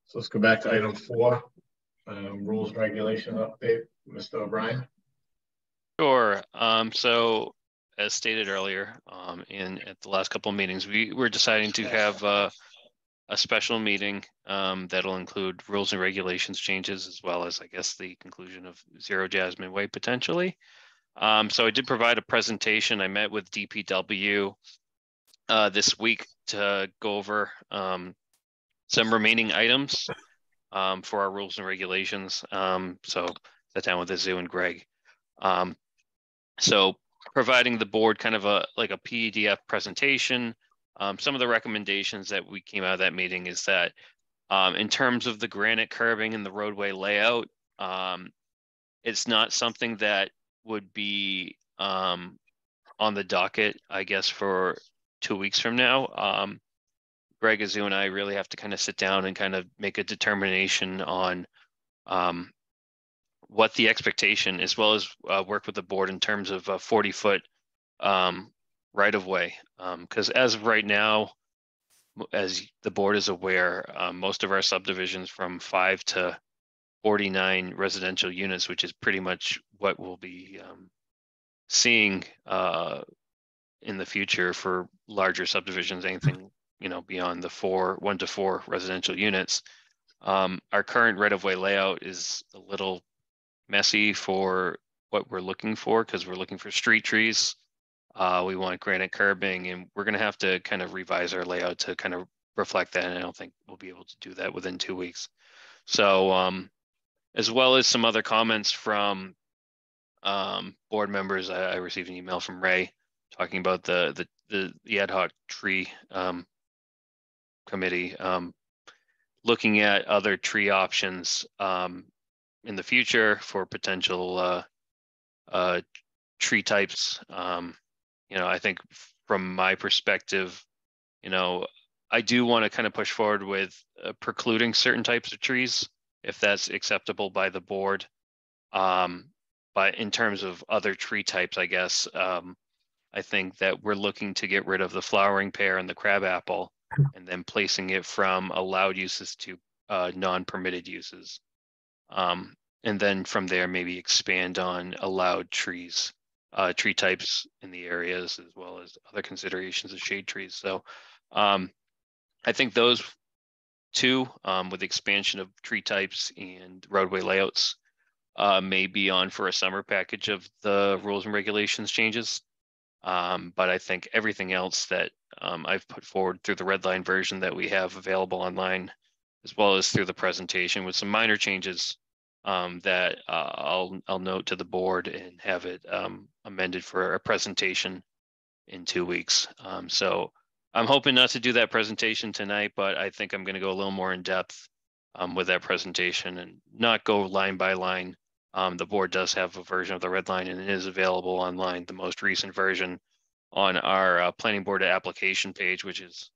So let's go back to item 4, rules and regulation update. Mr. O'Brien. Sure. So as stated earlier, at the last couple of meetings, we were deciding to have a special meeting that'll include rules and regulations changes, as well as, I guess, the conclusion of Zero Jasmine Way potentially. So I did provide a presentation. I met with DPW this week to go over some remaining items for our rules and regulations. So sat down with Azu and Greg. So providing the board kind of a PDF presentation. Some of the recommendations that we came out of that meeting is that in terms of the granite curbing and the roadway layout, it's not something that would be on the docket, I guess, for 2 weeks from now. Greg, Azu, and I really have to kind of sit down and kind of make a determination on what the expectation, as well as work with the board in terms of a 40-foot right of way. Because as of right now, as the board is aware, most of our subdivisions from 5 to 49 residential units, which is pretty much what we'll be seeing in the future for larger subdivisions, anything beyond the 1 to 4 residential units. Our current right-of-way layout is a little messy for what we're looking for, because we're looking for street trees. We want granite curbing, and we're going to have to kind of revise our layout to kind of reflect that. And I don't think we'll be able to do that within 2 weeks. So as well as some other comments from board members, I received an email from Ray talking about the ad hoc tree committee, looking at other tree options in the future for potential tree types. I think from my perspective, I do want to kind of push forward with precluding certain types of trees, if that's acceptable by the board. But in terms of other tree types, I guess, I think that we're looking to get rid of the flowering pear and the crabapple, and then placing it from allowed uses to non-permitted uses. And then from there, maybe expand on allowed trees, tree types in the areas, as well as other considerations of shade trees. So I think those two, with the expansion of tree types and roadway layouts, may be on for a summer package of the rules and regulations changes. But I think everything else that I've put forward through the red line version that we have available online, as well as through the presentation, with some minor changes that I'll note to the board and have it amended for a presentation in 2 weeks. So I'm hoping not to do that presentation tonight, but I think I'm going to go a little more in depth with that presentation and not go line by line. The board does have a version of the red line, and it is available online, the most recent version, on our planning board application page, which is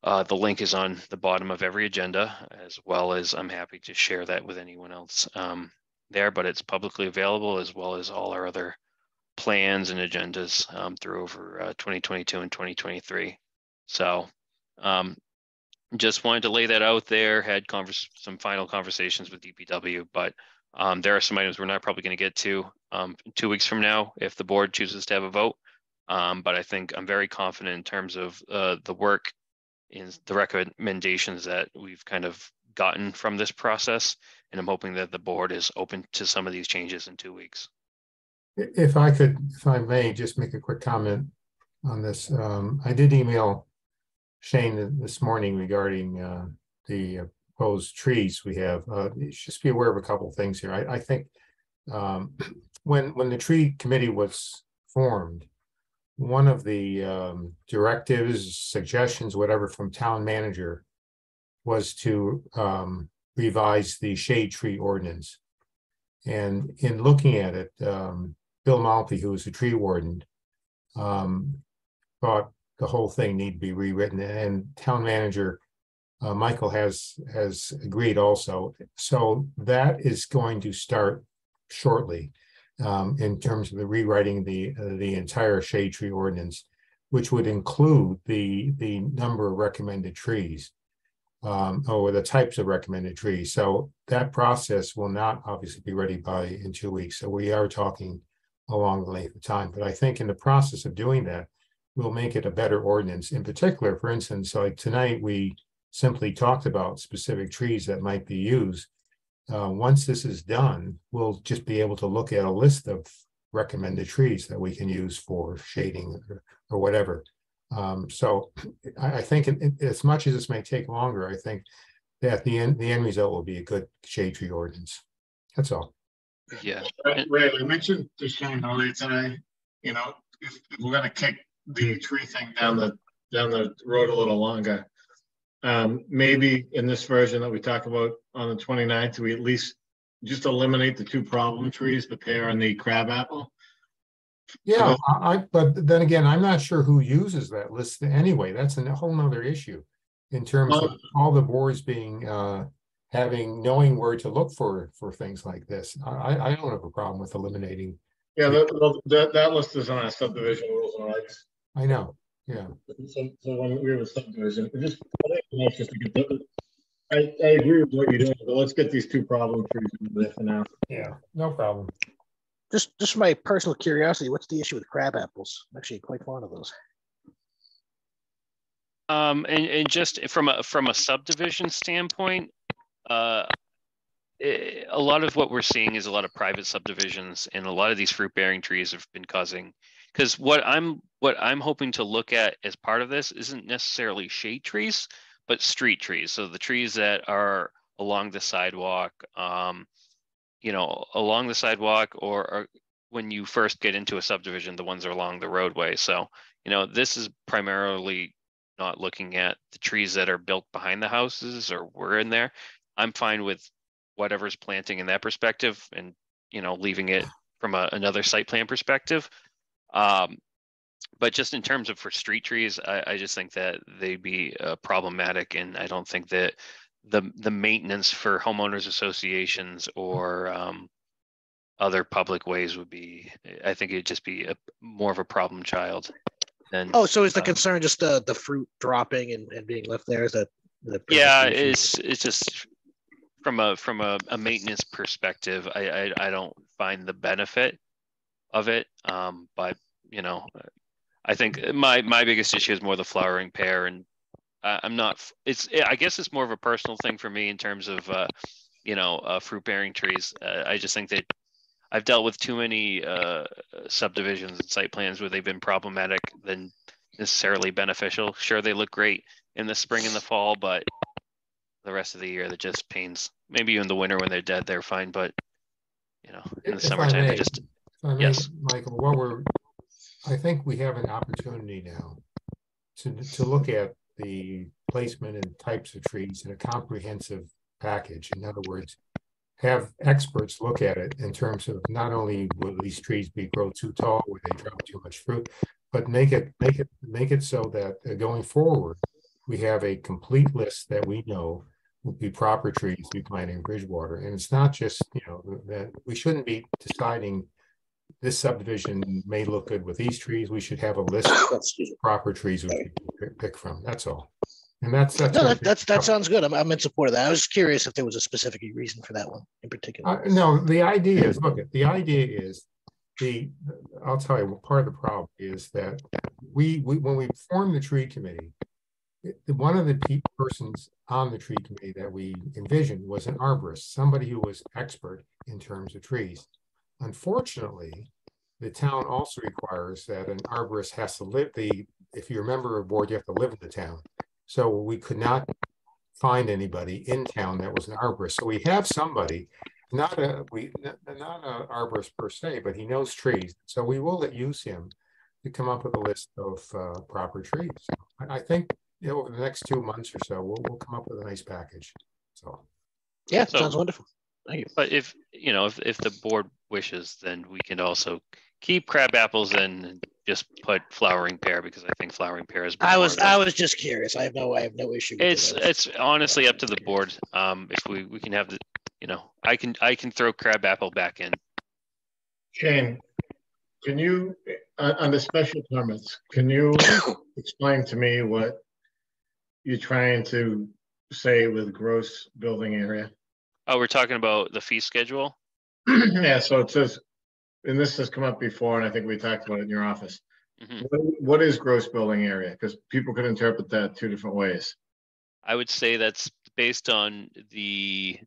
the link is on the bottom of every agenda, as well as I'm happy to share that with anyone else there, but it's publicly available, as well as all our other plans and agendas through over 2022 and 2023. So just wanted to lay that out there, had some final conversations with DPW, but there are some items we're not probably going to get to 2 weeks from now if the board chooses to have a vote. But I think I'm very confident in terms of the work in the recommendations that we've kind of gotten from this process. And I'm hoping that the board is open to some of these changes in 2 weeks. If I may, just make a quick comment on this. I did email Shane this morning regarding the proposed trees we have. Just be aware of a couple of things here. I think when the tree committee was formed, one of the directives, suggestions, whatever, from town manager was to revise the shade tree ordinance. And in looking at it, Bill Malpe, who was the tree warden, thought the whole thing need to be rewritten, and town manager Michael has agreed also. So that is going to start shortly in terms of the rewriting the entire shade tree ordinance, which would include the number of recommended trees, or the types of recommended trees. So that process will not obviously be ready in 2 weeks. So we are talking along the length of time. But I think in the process of doing that, we'll make it a better ordinance. In particular, for instance, like tonight, we simply talked about specific trees that might be used. Once this is done, we'll just be able to look at a list of recommended trees that we can use for shading or whatever. So I think as much as this may take longer, I think that the end result will be a good shade tree ordinance. That's all. Yeah. Ray, I mentioned to Shane earlier today, if we're going to kick the tree thing down the road a little longer, maybe in this version that we talk about on the 29th, we at least just eliminate the 2 problem trees, the pear and the crabapple. Yeah, but then again, I'm not sure who uses that list anyway. That's a whole nother issue in terms of all the boards being knowing where to look for things like this. I don't have a problem with eliminating. Yeah, that list is on our subdivision rules and regs. I know. Yeah. So when we have a subdivision, I agree with what you're doing, but let's get these 2 problem trees in there for now. Yeah, no problem. Just my personal curiosity, what's the issue with crab apples? I'm actually quite fond of those. And just from a subdivision standpoint, a lot of what we're seeing is a lot of private subdivisions, and a lot of these fruit bearing trees have been causing. Because what I'm hoping to look at as part of this isn't necessarily shade trees, but street trees. So the trees that are along the sidewalk, along the sidewalk, or when you first get into a subdivision, the ones that are along the roadway. So, this is primarily not looking at the trees that are built behind the houses or were in there. I'm fine with whatever's planting in that perspective, and, leaving it from another site plan perspective. But just in terms of for street trees, I just think that they'd be problematic, and I don't think that the maintenance for homeowners associations or other public ways would be. I think it'd just be more of a problem child than. Oh, so is the concern just the fruit dropping and being left there? Is that? Yeah, it's just from a maintenance perspective. I don't find the benefit of it, but I think my biggest issue is more the flowering pear, and I'm not. I guess it's more of a personal thing for me in terms of fruit bearing trees. I just think that I've dealt with too many subdivisions and site plans where they've been problematic than necessarily beneficial. Sure, they look great in the spring and the fall, but the rest of the year they're just pains. Maybe in the winter when they're dead, they're fine, but in the summertime they just. Yes, Michael. I think we have an opportunity now to look at the placement and types of trees in a comprehensive package. In other words, have experts look at it in terms of not only will these trees grow too tall, where they drop too much fruit, but make it so that going forward, we have a complete list that we know would be proper trees to be planted in Bridgewater. And it's not just, that we shouldn't be deciding this subdivision may look good with these trees. We should have a list of proper trees we can pick from. That's all. And that sounds good. I'm in support of that. I was curious if there was a specific reason for that one in particular. No, the idea is, I'll tell you, part of the problem is that when we formed the tree committee, one of the persons on the tree committee that we envisioned was an arborist, somebody who was expert in terms of trees. Unfortunately, the town also requires that an arborist has to live if you're a member of a board, you have to live in the town. So we could not find anybody in town that was an arborist. So we have somebody, not an arborist per se, but he knows trees. So we will use him to come up with a list of proper trees. I think over the next 2 months or so, we'll come up with a nice package. So yeah, sounds wonderful. Thank you. But if the board wishes, then we can also keep crab apples and just put flowering pear, because I think flowering pear is. I was just curious. I have no issue with it's honestly up to the board. If we can have the, I can throw crab apple back in. Shane, can you on the special permits, can you explain to me what you're trying to say with gross building area? Oh, we're talking about the fee schedule? Yeah, so it says, and this has come up before, and I think we talked about it in your office. Mm-hmm. What is gross building area? Because people could interpret that 2 different ways. I would say that's based on the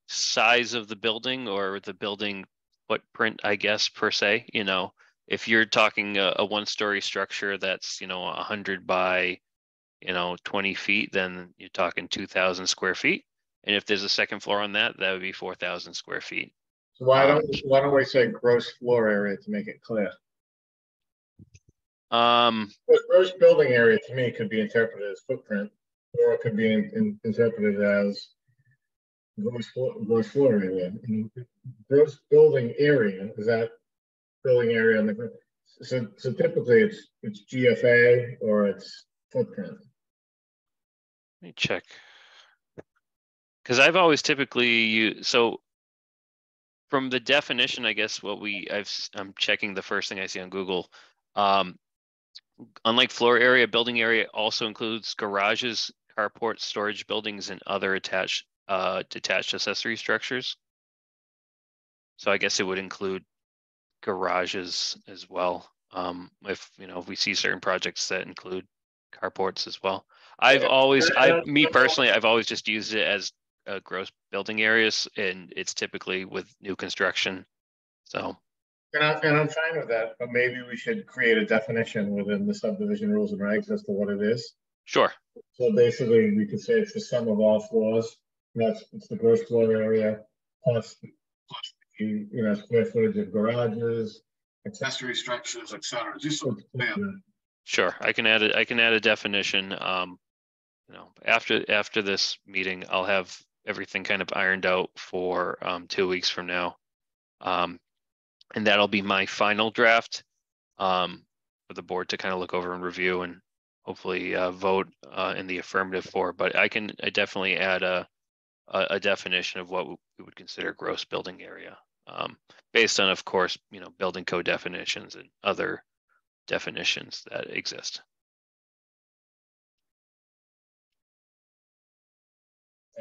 size of the building or the building footprint, I guess, per se. If you're talking a one-story structure that's 100 by 20 feet, then you're talking 2,000 square feet. And if there's a second floor on that, that would be 4,000 square feet. So why don't we say gross floor area to make it clear? Gross building area to me could be interpreted as footprint, or it could be interpreted as gross floor area. Gross building area is that building area on the so typically it's GFA or it's footprint. Let me check. Because I've always typically used, so from the definition, I guess I'm checking the first thing I see on Google. Unlike floor area, building area also includes garages, carports, storage buildings, and other detached accessory structures. So I guess it would include garages as well. If we see certain projects that include carports as well. Me personally, I've always just used it as gross building areas, and it's typically with new construction. So. And I'm fine with that, but maybe we should create a definition within the subdivision rules and regs as to what it is. Sure. So basically, we could say it's the sum of all floors. It's the gross floor area plus the square footage of garages, accessory structures, etc. Just so it's clear. Sure, I can add a definition. After this meeting, I'll have everything kind of ironed out for 2 weeks from now. And that'll be my final draft for the board to kind of look over and review and hopefully vote in the affirmative for. But I definitely add a definition of what we would consider gross building area, based on, of course, building code definitions and other definitions that exist.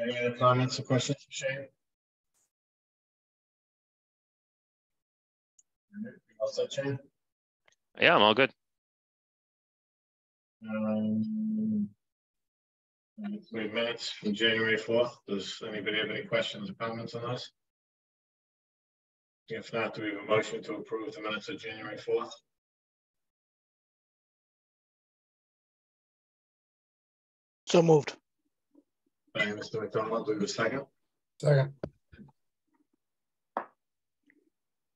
Any other comments or questions for Shane? All set, Shane? Yeah, I'm all good. We have minutes from January 4th. Does anybody have any questions or comments on those? If not, do we have a motion to approve the minutes of January 4th? So moved. Thank you, Mr. McDonald. Do we have a second? Second.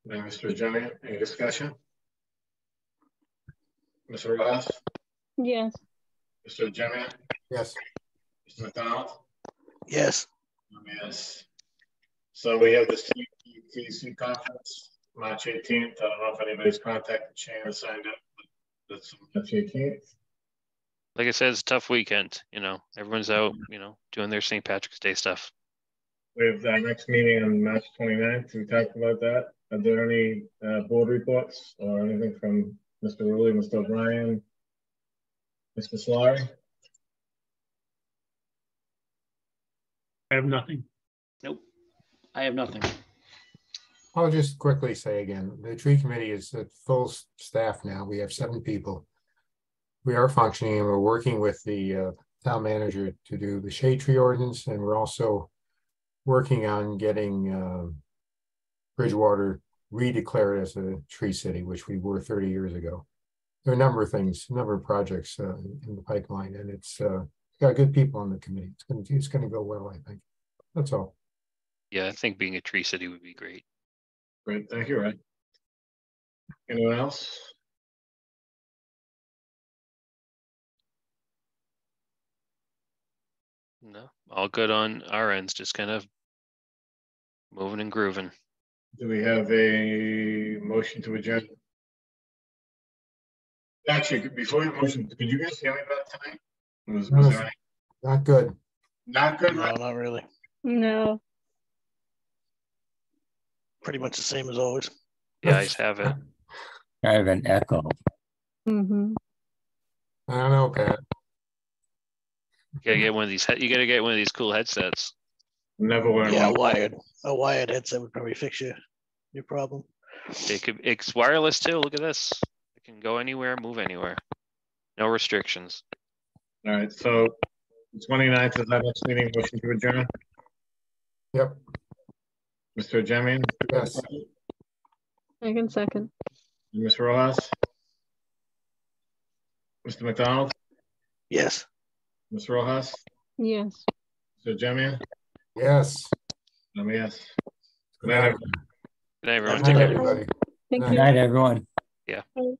Thank you, Mr. Jemian. Any discussion? Mr. Rojas? Yes. Mr. Jemian? Yes. Mr. McDonald? Yes. Yes. So we have the CPTC conference, March 18th. I don't know if anybody's contacted Shane or signed up. That's March 18th. Like I said, it's a tough weekend. Everyone's out, doing their St. Patrick's Day stuff. We have our next meeting on March 29th. We talked about that. Are there any board reports or anything from Mr. Rulli, Mr. O'Brien, Mr. Solari? I have nothing. Nope. I have nothing. I'll just quickly say again, the tree committee is at full staff now. We have 7 people. We are functioning and we're working with the town manager to do the shade tree ordinance, and we're also working on getting Bridgewater redeclared as a tree city, which we were 30 years ago. There are a number of things, a number of projects in the pipeline, and it's got good people on the committee. It's going to go well, I think. That's all. Yeah, I think being a tree city would be great. Great, thank you, Ray. Anyone else? No, all good on our ends, just kind of moving and grooving. Do we have a motion to adjourn? Actually, before we motion, could you guys hear me better tonight? Was there any? Not good. Not good, No, right? not really. No. Pretty much the same as always. Yeah, I have it. I have an echo. Mm-hmm. I don't know, Pat. You gotta get one of these. You gotta get one of these cool headsets. Never learn. Yeah, a wired headset would probably fix your problem. It's wireless too. Look at this. It can go anywhere, move anywhere. No restrictions. All right, so the 29th is our next meeting. Motion to adjourn. Yep. Mr. Jemian? Yes. I can second. Ms. Rojas? Mr. McDonald? Yes. Ms. Rojas? Yes. Mr. Jemian? Yes. Yes. Good night, Good night, everyone. everyone. Take care. Everybody. Thank Good you. night, everyone. Yeah. Bye.